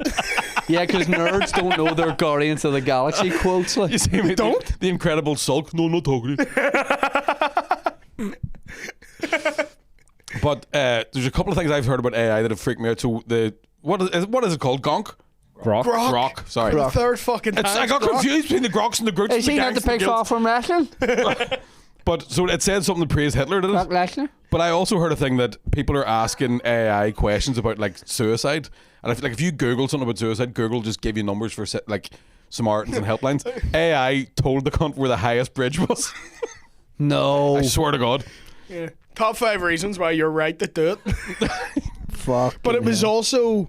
Yeah, because nerds don't know their Guardians of the Galaxy quotes. Like. You see me? Don't? The Incredible Sulk. No, I'm not talking to you. But there's a couple of things I've heard about AI that have freaked me out. So what is it called? Gonk? Grok. Grok. Sorry. The third fucking time. I got confused between the Groks and the Groots. Is and he the not the gangs and pig guilds. fall from wrestling? But so it said something to praise Hitler, did Brock it? Lesnar? But I also heard a thing that people are asking AI questions about like suicide, and I feel like if you Google something about suicide, Google just give you numbers for like Samaritans and helplines. AI told the cunt where the highest bridge was. No. I swear to God. Yeah. Top 5 reasons why you're right to do it. Fuck. But it was also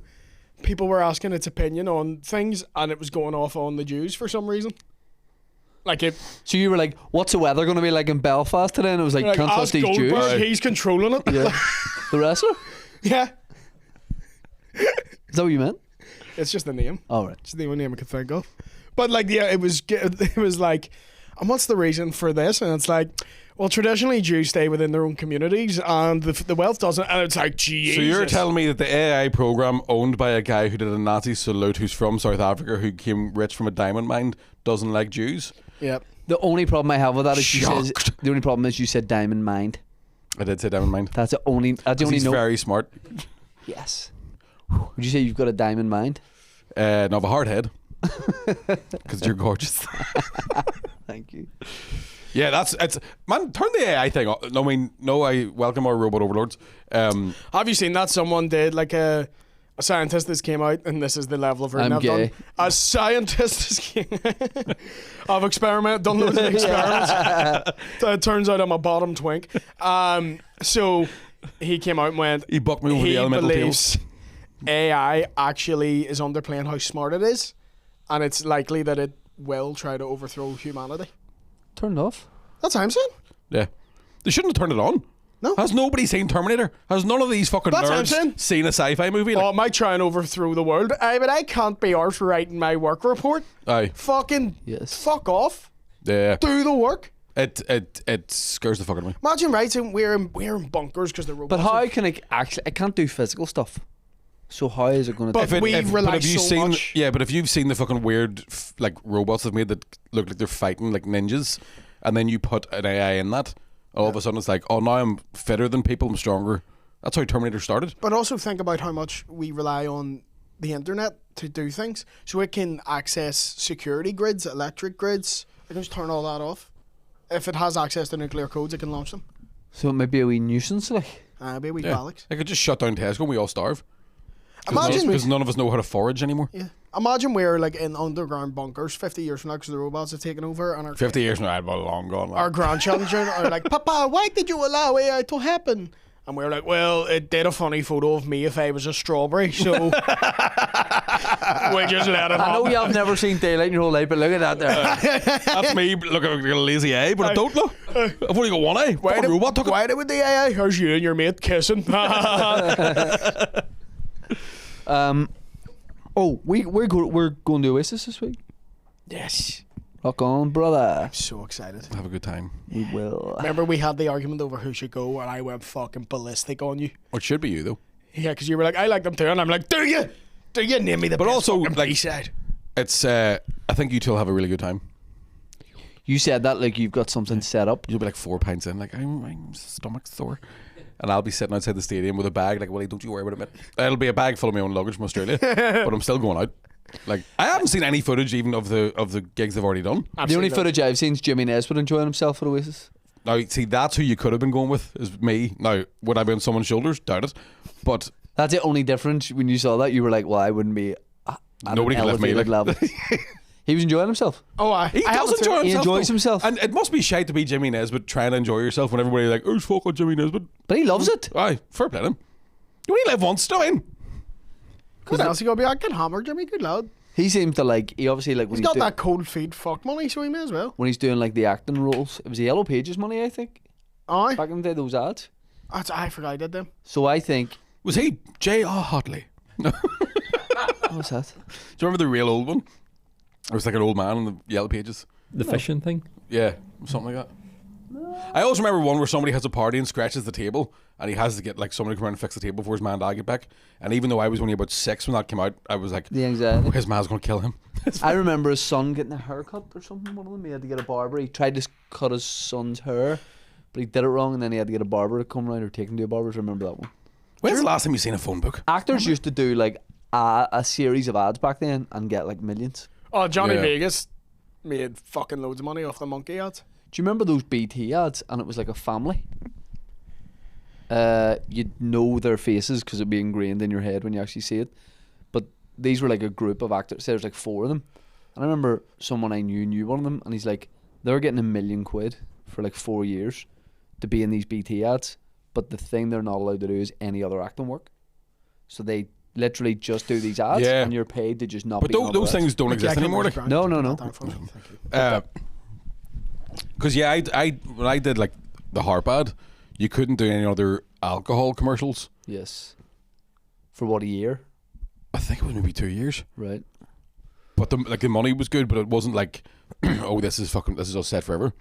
people were asking its opinion on things, and it was going off on the Jews for some reason. Like it, So you were like, what's the weather going to be like in Belfast today? And it was like, like can't trust ask these Jews. Goldberg, he's controlling it. Yeah. The wrestler? Yeah. Is that what you meant? It's just the name. All right. It's the only name I could think of. But like, yeah, it was like, and what's the reason for this? And it's like, well, traditionally Jews stay within their own communities, and the wealth doesn't. And it's like, Jesus. So you're telling me that the AI program owned by a guy who did a Nazi salute, who's from South Africa, who became rich from a diamond mine, doesn't like Jews? Yep. The only problem I have with that is Shocked. the only problem is you said diamond mind. I did say diamond mine. That's the only. That's the only He's note. very smart. Yes. Would you say you've got a diamond mind? No, I have a hard head. Because you're gorgeous. Thank you. Yeah, it's man. Turn the AI thing off. No, I mean, no. I welcome our robot overlords. Have you seen that? Someone did like a scientist that's came out, and this is the level of reading I'm I've done. gay. A scientist I've done loads of experiments. So it turns out I'm a bottom twink. So he came out and went. He bucked me over He the elemental believes tails. AI actually is underplaying how smart it is, and it's likely that it will try to overthrow humanity. Turned off. That's what I'm saying. Yeah, they shouldn't have turned it on. No. Has nobody seen Terminator? Has none of these fucking That's what I'm saying. nerds seen a sci-fi movie? Oh, Like, it might try and overthrow the world. But I can't be arse writing my work report. aye, Fucking Yes. fuck off. yeah. Do the work. It scares the fuck out of me. Imagine writing we're in bunkers because the robots. But how can I actually? I can't do physical stuff. So how is it going to? But we rely have you so seen? much. Yeah, but if you've seen the fucking weird like robots they've made that look like they're fighting like ninjas, and then you put an AI in that, all of a sudden it's like, oh, now I'm fitter than people, I'm stronger. That's how Terminator started. But also think about how much we rely on the internet to do things. So it can access security grids, electric grids. It can just turn all that off. If it has access to nuclear codes, it can launch them. So it might be a wee nuisance, like. Be a wee Yeah, Alex. I could just shut down Tesco and we all starve. Imagine Because none of us know how to forage anymore. Yeah. Imagine we're like in underground bunkers 50 years from now because the robots have taken over, and our 50 years now, I'd be long gone. our grandchildren are like, Papa, why did you allow AI to happen? And we're like, well, it did a funny photo of me if I was a strawberry, so we just let it I know happen. you have never seen daylight in your whole life, but look at that there. That's me looking like a lazy eye, but I don't know. I've only got one eye. Why Fucking did, robot took it. why did with the AI? Here's you and your mate kissing. We're going to Oasis this week. Yes. Rock on, brother. So excited. Have a good time. We will. Remember we had the argument over who should go, and I went fucking ballistic on you. Or it should be you, though. Yeah, because you were like, I like them too, and I'm like, do you? Do you name me the But best also, fucking like- B-side? It's, I think you two will have a really good time. You said that like you've got something set up. You'll be like 4 pints in, like, I'm stomach sore. And I'll be sitting outside the stadium with a bag, like, Willie, don't you worry about it, mate. It'll be a bag full of my own luggage from Australia, but I'm still going out. Like, I haven't seen any footage even of the gigs they've already done. I've The only seen footage I've seen is Jimmy Nesbitt enjoying himself at Oasis. Now, see, that's who you could have been going with, is me. Now, would I be on someone's shoulders? Doubt it. But That's the only difference. When you saw that, you were like, well, I wouldn't be. At Nobody an could lift me, elevated like- level. He was enjoying himself. Oh, he I does haven't seen enjoy it. himself. He enjoys though. himself. And it must be shite to be Jimmy Nesbitt trying to enjoy yourself when everybody like, oh, fuck on Jimmy Nesbitt. But he loves it. Aye, fair play to him. You only live once, do you? What else you gonna be? I can hammer Jimmy. Good lad. He seems to like. He obviously like when He's he's, got doing, that cold feet fuck money, so he may as well. when he's doing like the acting roles. It was the Yellow Pages money, I think. Aye. Back in the day, those ads. I forgot I did them. So I think. Was he J.R. Hotley? Do What was that? you remember the real old one? I was like an old man on the Yellow Pages. The fishing thing. Yeah, something like that. I always remember one where somebody has a party and scratches the table, and he has to get like somebody to come around and fix the table before his man and dad get back. And even though I was only about 6 when that came out, I was like, The anxiety. his man's going to kill him. I remember his son getting a haircut or something. One of them, he had to get a barber. He tried to cut his son's hair, but he did it wrong, and then he had to get a barber to come around or take him to a barber. I remember that one. When's the last time you seen a phone book? Actors used to do like a series of ads back then and get like millions. Oh, Johnny Yeah. Vegas made fucking loads of money off the monkey ads. Do you remember those BT ads? And it was like a family. You'd know their faces because it'd be ingrained in your head when you actually see it. But these were like a group of actors. There's like 4 of them. And I remember someone I knew one of them, and he's like, they're getting £1 million for like 4 years to be in these BT ads. But the thing they're not allowed to do is any other acting work. So they literally just do these ads, Yeah. and you're paid to just not But be in those, other those ads. things don't Yeah, exist I can't anymore. remember Like, his brand. No, no, no. Thank you. Thank you. because yeah, I when I did like the Harp ad, you couldn't do any other alcohol commercials. Yes. For what, a year? I think it was maybe 2 years. Right. But the money was good, but it wasn't like, oh, this is us set forever.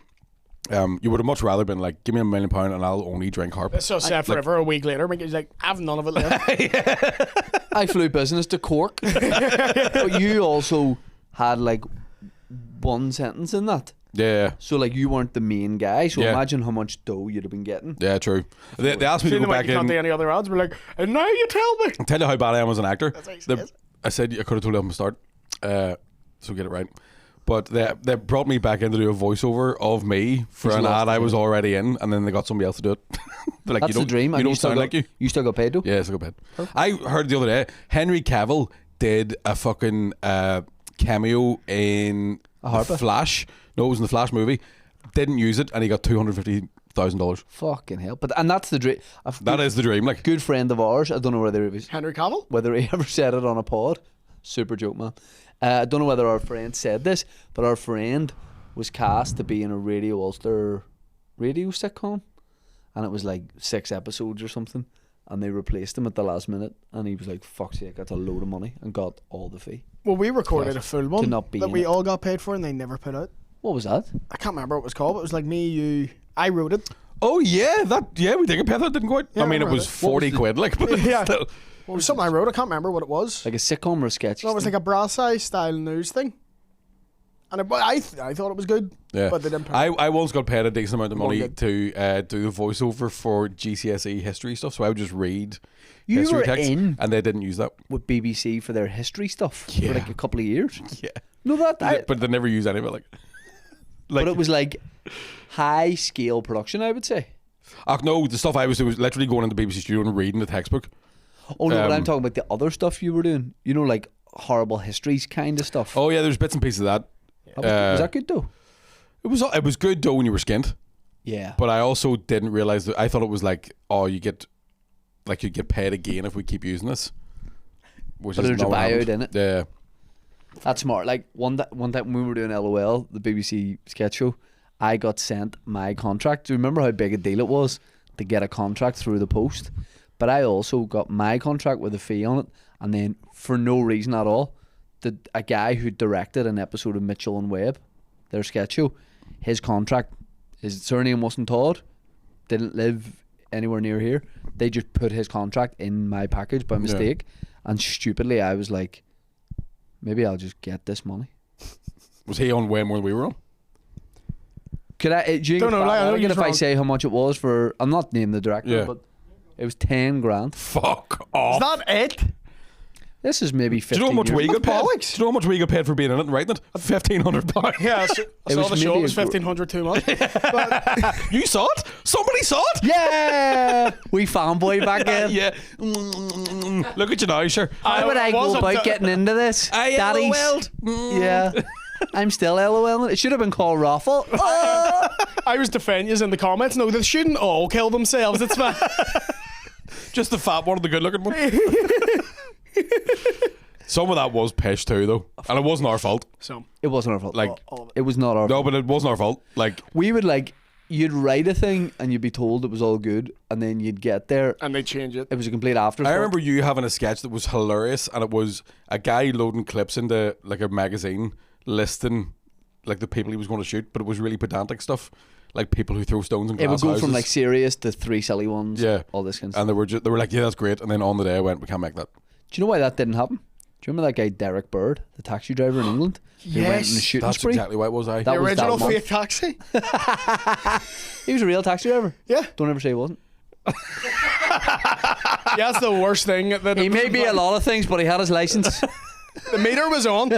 You would have much rather been like, give me £1 million and I'll only drink Harp. So sad forever. A week later, Mickey's like, I have none of it left. I flew business to Cork. But you also had like one sentence in that. Yeah, So like you weren't the main guy. So Yeah. imagine how much dough you'd have been getting. yeah, true. They asked me to Feeling go like back you can't do in. any other ads. We're like, and now you tell me. Tell you how bad I am as an actor. That's what he says. I said I could have told you from the start, so get it right. But they brought me back in to do a voiceover of me for He's an lost ad it, I was yeah. already in, and then they got somebody else to do it. They're like, That's you the don't, dream. You and don't still sound got, like you. You still got paid though? Yeah, it's a good bit. I heard the other day Henry Cavill did a fucking cameo in A Harper? The Flash. No, it was in the Flash movie. Didn't use it, and he got $250,000. Fucking hell. But and that's the dream. That is the dream. Like, good friend of ours. I don't know Henry Cavill? whether he ever said it on a pod. Super joke, man. I don't know whether our friend said this, but our friend was cast to be in a Radio Ulster radio sitcom, and it was like 6 episodes or something, and they replaced him at the last minute, and he was like, fuck's sake, that's a load of money, and got all the fee. Well, we recorded a full one not be that in we it. all got paid for and they never put out. What was that? I can't remember what it was called, but it was like me, you. I wrote it. oh yeah, we did get paid. That didn't quite. Yeah, I mean, I it read was it. 40 quid. Like, but Yeah. still. It was something I wrote. I can't remember what it was. Like a sitcom or a sketch? No, it was like a Brasseye style news thing. And I thought it was good. Yeah, But they didn't put it. I once got paid a decent amount of money One to do the voiceover for GCSE history stuff. So I would just read You history were text, in and they didn't use that. with BBC for their history stuff Yeah. for like a couple of years. Yeah, No, but they never use any of it. Like, but it was like high scale production, I would say. no, the stuff I was doing was literally going into the BBC studio and reading the textbook. Oh no, but I'm Um, talking about the other stuff you were doing. You know, like horrible histories kind of stuff. Oh yeah, there's bits and pieces of that. Was that good though? It was good though when you were skint, Yeah. but I also didn't realize that. I thought it was like, oh, you get paid again if we keep using this. Which But is there's a not what buyout happened. in it. Yeah. That's smart. Like one time when we were doing LOL, the BBC sketch show, I got sent my contract. Do you remember how big a deal it was to get a contract through the post? But I also got my contract with a fee on it, and then for no reason at all, a guy who directed an episode of Mitchell and Webb, their sketch show, his contract, his surname wasn't Todd, didn't live anywhere near here. They just put his contract in my package by mistake, and stupidly I was like, maybe I'll just get this money. Was he on way more than we were on? Could I? Do you Don't know, like, I know get you're if I wrong. say how much it was for? I'm not naming the director, Yeah. but it was 10 grand. Fuck Is off. that it? This is maybe Do 15 you know how much years we ago. got paid? bollocks. Do you know how much we got paid for being in it and writing it? £1,500. Yeah, I It saw was the show. maybe It was a- 1,500 too much. You saw it? Somebody saw it? Yeah, we fanboy back then. Yeah. Look at you now, sure. How would I go wasn't about the- getting into this? I Daddy's. LOL'd. Yeah. I'm still LOL. It should have been called Raffle. Oh! I was defending you in the comments. No, they shouldn't all kill themselves. It's fine. Just the fat one or the good looking one. Some of that was pish too, though. And it wasn't our fault. So, It wasn't our fault. Like, all of it. It was not our no, fault. but it wasn't our fault. Like, We would like, you'd write a thing and you'd be told it was all good, and then you'd get there. and they change it. It was a complete afterthought. I remember you having a sketch that was hilarious, and it was a guy loading clips into like a magazine, listing like the people he was going to shoot, but it was really pedantic stuff, like people who throw stones in It glass would go houses. from like serious to 3 silly ones. Yeah. All this kind of stuff. and they were like, yeah, that's great. And then on the day I went, we can't make that. Do you know why that didn't happen? Do you remember that guy Derek Bird, the taxi driver in England? He went on a Yes. shooting That's spree. exactly why it was. I. That The was that original month. fake taxi. He was a real taxi driver. Yeah. Don't ever say he wasn't. Yeah, that's the worst thing. That He it may was be a like- lot of things, but he had his license. The meter was on.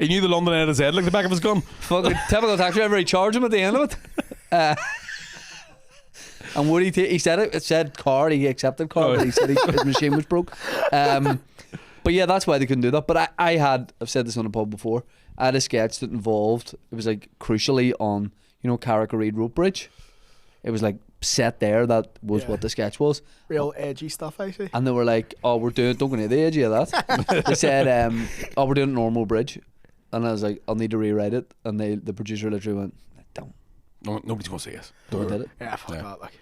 He knew the London end of his head like the back of his gun. Fucking typical taxi driver. He charged him at the end of it. And would he said it said card. He accepted card. But he said his machine was broke. But yeah, that's why they couldn't do that. But I've said this on a pub before. I had a sketch that involved. It was like crucially on Carrick-a-Reed rope bridge. It was like set there. That was Yeah. what the sketch was. Real edgy stuff, I see. And they were like, "Oh, we're doing. Don't go near the edge of that." They said, "Oh, we're doing normal bridge," and I was like, "I'll need to rewrite it." And the producer literally went, "Don't." No, nobody's going to see us. Don't did it. Yeah, fuck Yeah. that. Like,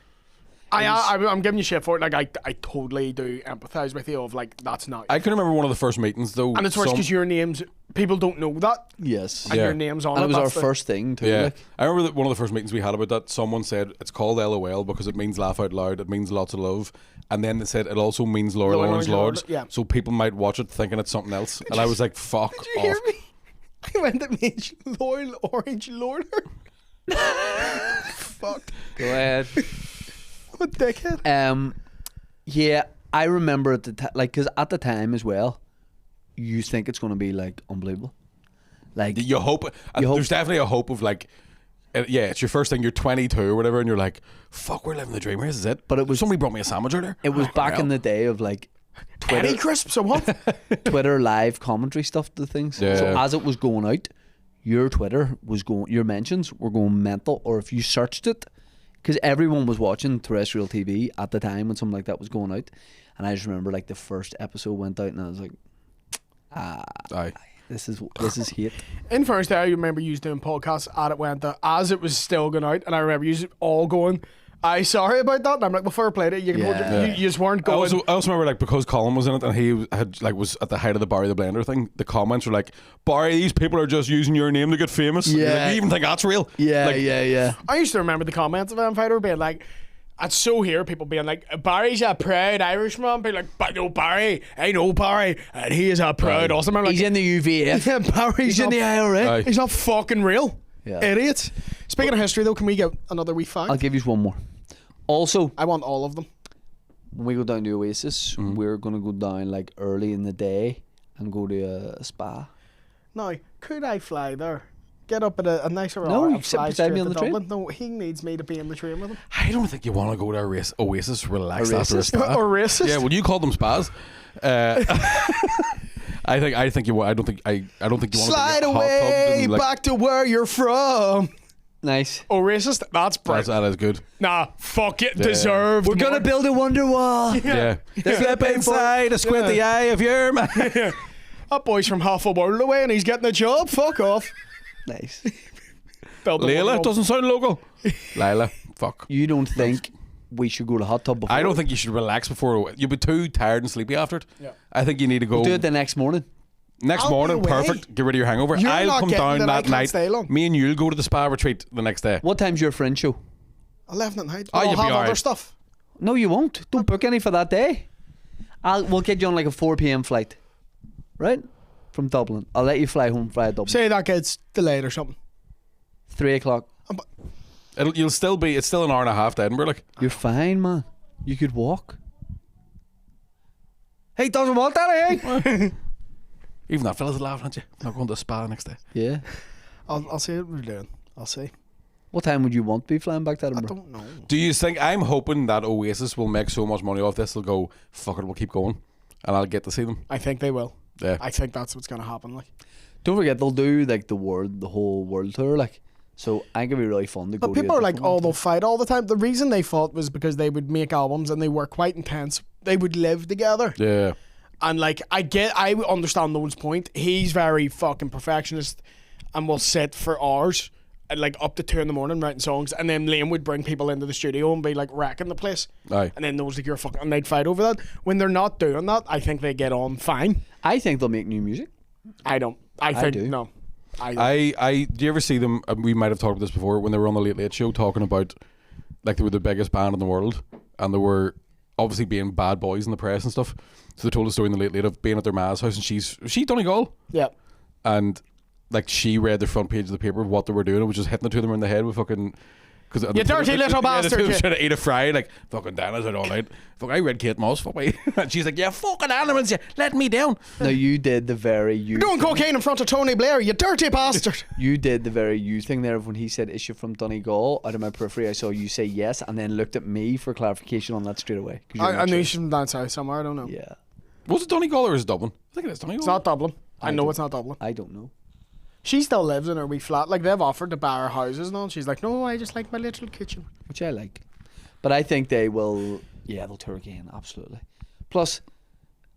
I'm giving you shit for it. Like, I totally do empathise with you. Of like, that's not. I can remember one of the first meetings though. And it's worse because your names, people don't know that, Yes. and Yeah. your name's on And it. it was our that's the- first thing too. Yeah, Like, I remember that one of the first meetings we had about that. Someone said it's called LOL because it means laugh out loud. It means lots of love, and then they said it also means Laurel Laurel Orange Orange Lords. Lord, yeah. So people might watch it thinking it's something else, and I was like, "Fuck Did you off." hear me? I went to meet Loyal Orange Lorder. Fucked. go ahead. What dickhead. Yeah, I remember at the time, like, because at the time as well, you think it's going to be like unbelievable. Like, You hope. You hope- There's definitely a hope of like, yeah, it's your first thing. You're 22 or whatever, and you're like, "Fuck, we're living the dream. This is it." But it was- somebody brought me a sandwich earlier. it was back in the day of like Penny crisps or what? Twitter live commentary stuff to things. Yeah. So as it was going out, your Twitter was going, your mentions were going mental. Or if you searched it, because everyone was watching terrestrial TV at the time when something like that was going out, and I just remember like the first episode went out, and I was like, Aye. this is hate. In first day, I remember you doing podcasts at it went as it was still going out, and I remember you all going, "I sorry about that." And I'm like, "Well, fair play to you. You can hold Yeah. your, you just weren't I going." also remember like because Colin was in it and he had like was at the height of the Barry the Blender thing. The comments were like, "Barry, these people are just using your name to get famous." And you're like, Yeah. you even think that's real? Yeah, Like, yeah. I used to remember the comments of Fighter being like, I'd so hear people being like, "Barry's a proud Irishman," being like, "But no, Barry, I know Barry, and he is a proud awesome." I'm like, He's in the UVF. yeah, Barry's He's in not, the IRA. Aye. he's not fucking real. Yeah. Idiots. Speaking of history, though, can we get another wee fact? I'll give you one more. Also, I want all of them. when we go down to Oasis, we're gonna go down like early in the day and go to a spa. Now, could I fly there? Get up at a nicer No, hour you and sit fly beside straight me on to the train. Dublin? No, he needs me to be in the train with him. I don't think you want to go to Oasis relaxed A after a racist? spa. Or racist? Yeah, would you call them spas? I think you want. I don't think you want to Slide get a hot tub away and, like, back to where you're from. Nice. Oh, racist? That's brilliant. that is good. Nah, fuck it. Deserved. We're gonna build a wonder wall. Yeah. Slip inside, a squint the eye of your man. That boy's from half a world away and he's getting a job. Fuck off. Nice. Build a Layla wall. doesn't sound local. Lila, fuck. You don't think we should go to hot tub before? I don't think you should relax before. You'll be too tired and sleepy after it. Yeah. I think you need to go. do it the next morning. Next I'll be morning, away. perfect. Get rid of your hangover. You're I'll not come getting down that. I that can't night. stay long. Me and you'll go to the spa retreat the next day. What time's your friend show? 11 at night. Oh, I'll you'll be have other alright. stuff. No, you won't. Don't book any for that day. We'll get you on like a 4 p.m. flight, right, from Dublin. I'll let you fly home via Dublin. Say that gets delayed or something. 3 o'clock. It's still an hour and a half to Edinburgh. Like, You're fine, man. You could walk. Hey, doesn't want that, eh? even that fella's laughing at you. Not going to the spa the next day. Yeah. I'll see what we're doing. I'll see. What time would you want to be flying back to I Edinburgh? don't know. Do you think I'm hoping that Oasis will make so much money off this? They'll go, fuck it, we'll keep going, and I'll get to see them. I think they will. Yeah. I think that's what's going to happen. Like, Don't forget, they'll do like the whole world tour. Like, so I think it'd be really fun to go. but to people a are like, different "Oh, one. they'll fight all the time." The reason they fought was because they would make albums and they were quite intense. They would live together. Yeah. And like, I understand Noel's point. He's very fucking perfectionist and will sit for hours, like up to 2 a.m. writing songs. And then Liam would bring people into the studio and be like wrecking the place. Aye. And then Noel's like, "You're fucking," and they'd fight over that. When they're not doing that, I think they get on fine. I think they'll make new music. I don't. I think do. no. Do you ever see them? We might have talked about this before when they were on the Late Late Show talking about like they were the biggest band in the world and they were obviously being bad boys in the press and stuff. So they told a story in the Late Late of being at their ma's house and she's Donegal. Yeah. And like she read the front page of the paper of what they were doing and was just hitting it to them in the head with fucking. You dirty little bastard, They were you. trying to eat a fry like fucking Dana's out all night. Fuck, I read Kate Moss. Fuck me. And she's like, "Yeah, fucking animals, you let me down." No, you did the very you. Doing cocaine in front of Tony Blair, you dirty bastard. You did the very you thing there when he said, "Is she from Donegal?" Out of my periphery, I saw you say yes, and then looked at me for clarification on that straight away. 'Cause you're I not knew sure. she's from down south somewhere. I don't know. Yeah, Was it Donegal or is it Dublin? I think it is Donegal. It's not Dublin. I know don't- it's not Dublin. I don't know. She still lives in her wee flat. Like they've offered to buy her houses and all. She's like, no, I just like my little kitchen. Which I like, but I think they will. Yeah, they'll tour again. Absolutely. Plus,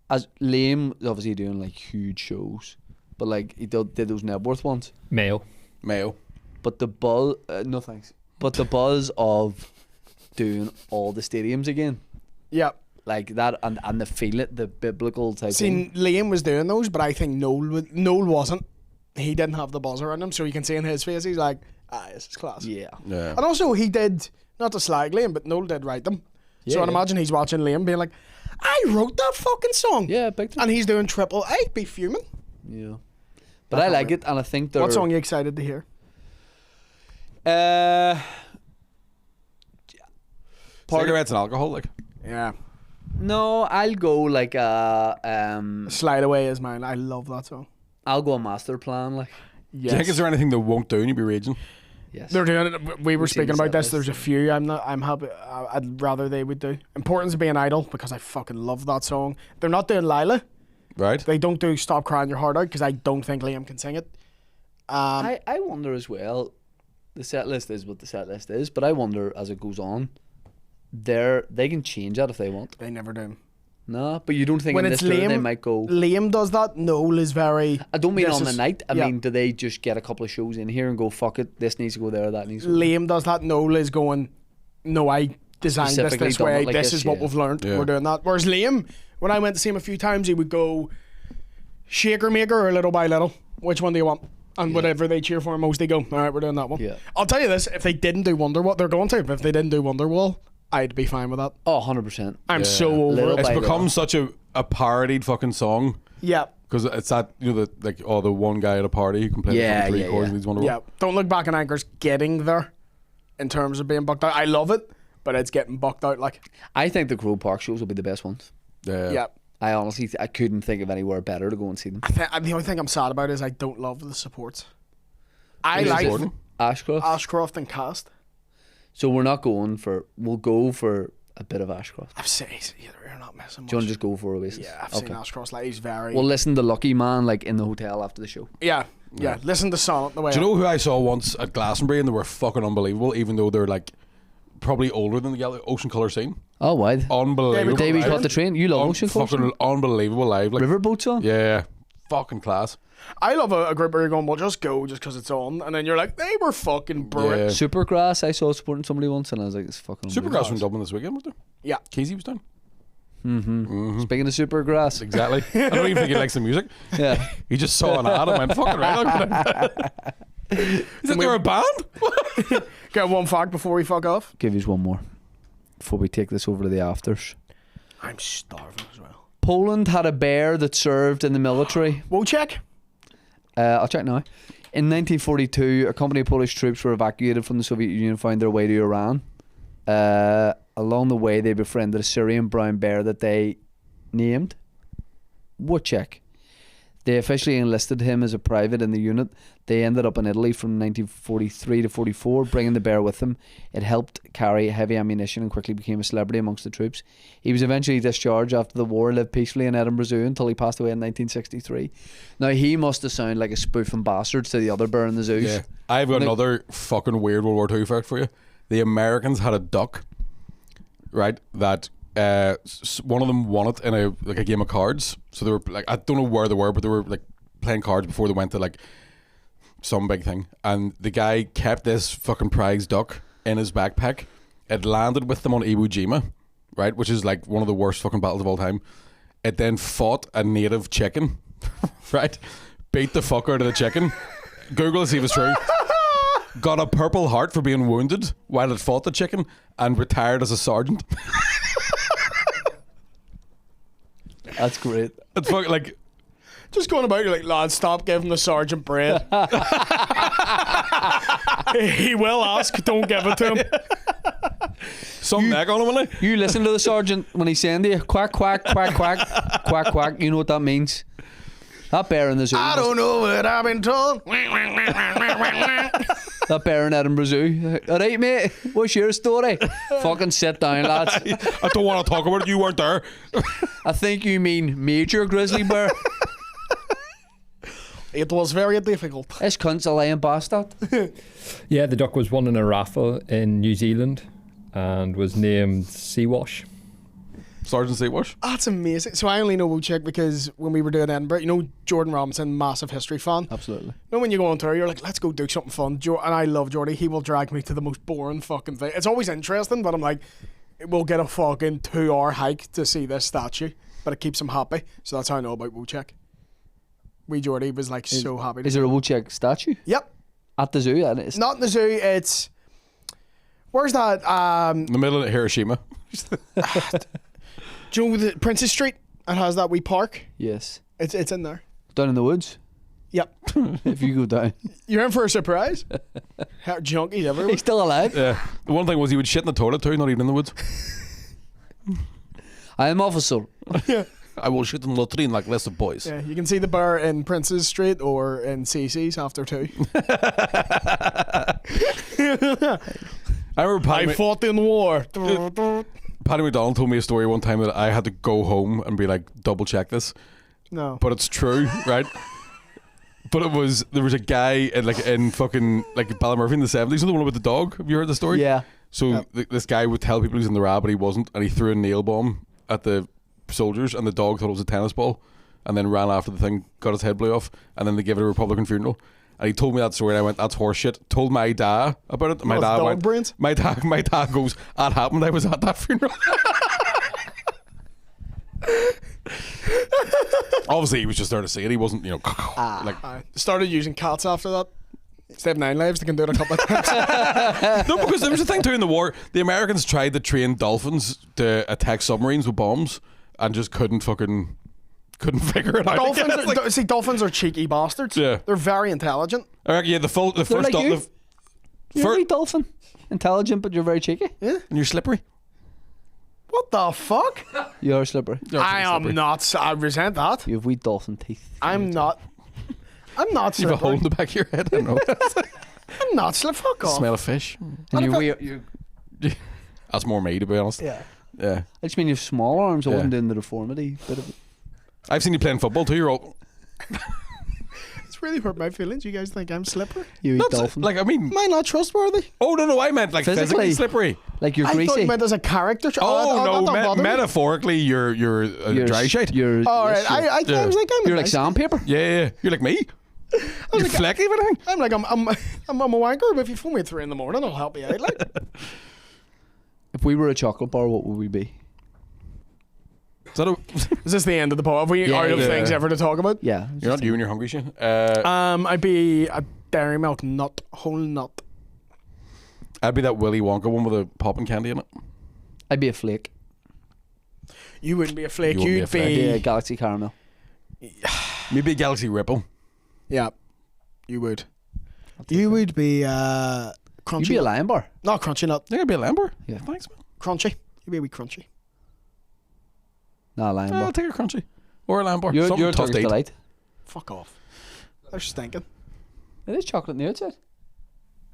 as Liam is obviously doing like huge shows, but like he did those Nebworth ones. Mayo. Mayo. But the buzz, no thanks. But the buzz of doing all the stadiums again, Yeah. like that, and the feel it, the biblical type thing. See, Liam was doing those, but I think Noel wasn't. He didn't have the buzz around him, so you can see in his face, he's like, this is class. Yeah. Yeah. And also, he did, not to slag Liam, but Noel did write them. Yeah, So I'd yeah. imagine he's watching Liam being like, I wrote that fucking song. Yeah, big time. And he's doing triple. I'd be fuming. Yeah. But I like it, and I think they're. What song are you excited to hear? Cigarettes and alcohol, like. Yeah. No, I'll go like Slide Away is mine. I love that song. I'll go a master plan, like. Do you think is there anything they won't do and you'll be raging? Yes. They're doing it. We were We've seen speaking the about set this. There's a list. few. I'm happy. I'd rather they would do Importance of Being Idle because I fucking love that song. They're not doing Lila. Right? They don't do Stop Crying Your Heart Out because I don't think Liam can sing it. I wonder as well. The set list is what the set list is, but I wonder as it goes on, they can change that if they want. They never do. No, but you don't think When in it's this tour Liam, they might go. Liam does that. Noel is very. I don't mean this on the is- night. I yeah. mean, do they just get a couple of shows in here and go, fuck it, this needs to go there, that needs to go Liam does that. Noel is going. No, I designed this Specifically this done way. it like this this, is what yeah. we've learned. Yeah. We're doing that. Whereas Liam, when I went to see him a few times, he would go shaker maker or little by little. Which one do you want? And whatever they cheer for most, they go, all right, we're doing that one. Yeah. I'll tell you this: if they didn't do Wonderwall, they're going to. But if they didn't do Wonderwall, I'd be fine with that. Oh, 100%. I'm so over Little it. It's by become little. such a parodied fucking song Yeah, because it's that the one guy at a party who can play Yeah, the fucking three yeah, chords yeah. and he's Wonderwall. yeah. Don't look back on Anchor's getting there in terms of being bucked out. I love it, but it's getting bucked out. Like, I think the Grove Park shows will be the best ones. yeah. I honestly, I couldn't think of anywhere better to go and see them. The only thing I'm sad about is I don't love the supports. I Who's like supporting? Ashcroft. Ashcroft and Cast. So we're not going for. We'll go for a bit of Ashcroft. I've seen you're not missing much. Do you want to just go for a basis? Yeah, I've seen Ashcroft. Like, he's very. We'll listen to Lucky Man like in the hotel after the show. yeah. Listen to Sonnet the way. Do you know who I saw once at Glastonbury and they were fucking unbelievable, even though they're like probably older than the Ocean Colour scene? Oh, why? Unbelievable. Day we live. caught the train. You love Ocean Colour? Fucking unbelievable live. Like, Riverboat song? yeah, fucking class. I love a group where you're going, well, just go just because it's on, and then you're like, they were fucking brilliant. Yeah. Supergrass, I saw supporting somebody once, and I was like, it's fucking. Supergrass from Dublin this weekend, was there? Yeah. Casey was down. Speaking of Supergrass, Exactly. I don't even think he likes the music. yeah. He just saw an ad and went, fucking right. Is that they're a band? Get one fact before we fuck off. Give you one more before we take this over to the afters. I'm starving as well. Poland had a bear that served in the military. We'll check. I'll check now. In 1942, a company of Polish troops were evacuated from the Soviet Union and found their way to Iran. Along the way, they befriended a Syrian brown bear that they named Wojciech. They officially enlisted him as a private in the unit. They ended up in Italy from 1943 to 44, bringing the bear with them. It helped carry heavy ammunition and quickly became a celebrity amongst the troops. He was eventually discharged after the war, lived peacefully in Edinburgh Zoo until he passed away in 1963. Now, he must have sounded like a spoof and bastards to the other bear in the zoos. Yeah. I've got Like- another fucking weird World War II fact for you. The Americans had a duck, right, that one of them won it in a game of cards. So they were like, I don't know where they were, but they were like playing cards before they went to like some big thing. And the guy kept this fucking prize duck in his backpack. It landed with them on Iwo Jima, right, which is like one of the worst fucking battles of all time. It then fought a native chicken, right, beat the fuck out of the chicken. Google to see if it's true. Got a Purple Heart for being wounded while it fought the chicken, and retired as a sergeant. That's great. It's fucking like. Just going about, you're like, lad, stop giving the sergeant bread. He will ask, don't give it to him. Some neck on him, will You listen to the sergeant when he's saying to you, quack, quack, quack, quack, quack, quack. You know what that means. That bear in the zoo. I don't know what I've been told. That bear in Edinburgh Zoo. All right, mate. What's your story? Fucking sit down, lads. I don't want to talk about it. You weren't there. I think you mean Major Grizzly Bear. It was very difficult. This cunt's a lying bastard. Yeah, the duck was won in a raffle in New Zealand and was named Seawash. Sergeant Seawash. That's amazing. So I only know Wojciech because when we were doing Edinburgh, you know, Jordan Robinson, massive history fan. Absolutely. You know, when you go on tour, you're like, let's go do something fun. And I love Jordy. He will drag me to the most boring fucking thing. It's always interesting, but I'm like, we'll get a fucking 2-hour hike to see this statue, but it keeps him happy. So that's how I know about Wojciech. Wee Jordy was like so happy. Is there a Wojciech statue Yep. at the zoo? And it's Not in the zoo. It's where's that? In the middle of Hiroshima. Do you know the Princess Street? It has that wee park. Yes. It's in there. Down in the woods. Yep. If you go down. You're in for a surprise. Junkies everywhere. He's still alive. Yeah. The one thing was he would shit in the toilet too, not even in the woods. I am officer. I will shit in the latrine like lesser boys. Yeah, you can see the bar in Princess Street or in CC's after 2. I remember Paddy, fought in war. Paddy McDonald told me a story one time that I had to go home and be like, double check this. No. But it's true, right? But there was a guy in fucking like Ballymurphy in the 70s, the one with the dog. Have you heard the story? Yeah. So this guy would tell people he was in the RAB, but he wasn't, and he threw a nail bomb at the soldiers, and the dog thought it was a tennis ball, and then ran after the thing, got his head blew off, and then they gave it a Republican funeral. And he told me that story, and I went, "That's horseshit." Told my dad about it, and my Well, dad dog went, brains? My dad goes, "That happened. I was at that funeral." Obviously, he was just there to see it. He wasn't, like. I started using cats after that. Instead of 9 lives, they can do it a couple of times. No, because there was a thing too in the war. The Americans tried to train dolphins to attack submarines with bombs, and just couldn't figure it out. Dolphins are cheeky bastards. Yeah. They're very intelligent. I reckon, the They're first like you. You're a wee and dolphin. Intelligent, but you're very cheeky. you're slippery. What the fuck? You're slippery. You're I am slippery. not. I resent that. You have wee dolphin teeth. I'm not. I'm not You have a hole in slippery. the back of your head. I know. I'm not slippery. Fuck off. Smell of fish. And you That's more me, to be honest. Yeah. Yeah. I just mean you have small arms. I Yeah. wasn't doing the deformity bit of it. I've seen you playing football too. You're all. It's really hurt my feelings. You guys think I'm slippery? You wee Not dolphin. like, I mean. Am I not trustworthy? Oh, no, I meant like physically Physically. slippery. Like you're I thought greasy. you meant as a character. Oh, no. that don't bother me. Metaphorically, you're a dry shite. You're, All right. yes, I Yeah. was like, I'm you're a like nice- sandpaper. Yeah. You're like me. You're flecky and everything. I'm like, I'm a wanker, but if you phone me at 3 a.m, I'll help you out. Like, If we were a chocolate bar, what would we be? Is that a, is this the end of the pod? Have we Yeah, out of yeah. things ever to talk about? Yeah. you're not you and you're hungry, shit. I'd be a dairy milk nut, whole nut. I'd be that Willy Wonka one with a popping candy in it. I'd be a flake. You wouldn't be a flake. You wouldn't You'd be a I'd be. be a Galaxy Caramel. Maybe a Galaxy Ripple. Yeah, you would. You would be crunchy. You'd be a lion bar. Not crunchy nut. You're gonna be a Lamber. Yeah. Thanks, man. Crunchy. You'd be a wee crunchy. Nah, lion I'll bar. take a crunchy or a Lamber. You're Something a tough to Turkish eat. delight. Fuck off. They're stinking. It is chocolate on the outside.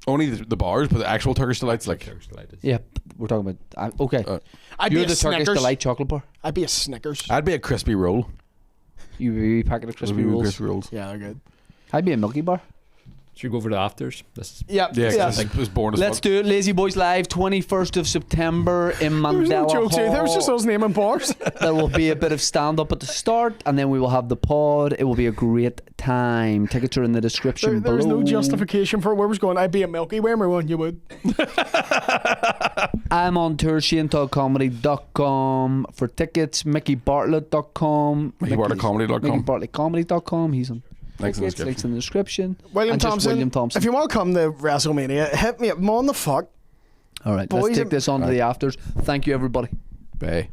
Only the bars, but the actual Turkish delights, like Turkish delighted. Yeah, we're talking about. Okay. I'd You're be a the Turkish Snickers. delight chocolate bar. I'd be a Snickers. I'd be a crispy roll. You would be a packet of crispy I'd be a rolls. crispy rolls. Yeah, they're good. I'd be a Milky Bar. Should we go over the afters? This is Yeah, Yeah, yeah. because it was born as Let's fuck. do it. Lazy Boys Live, 21st of September in There was no Mandela jokes here. There was just Hall. us naming bars. There will be a bit of stand up at the start, and then we will have the pod. It will be a great time. Tickets are in the description There was below. no justification for where was going. I'd be a Milky Way, everyone. You would. I'm on TourShaneTallComedy.com for tickets. MickeyBartlett.com. MickeyBartlettComedy.com. MickeyBartlettComedy.com. He's on. Links in the Tickets, links description. in the description. William And just Thompson. William Thompson. If you want to come to WrestleMania, hit me up. I'm on the fuck. All right, Boys let's take and- this on to the afters. Thank you, everybody. Bye.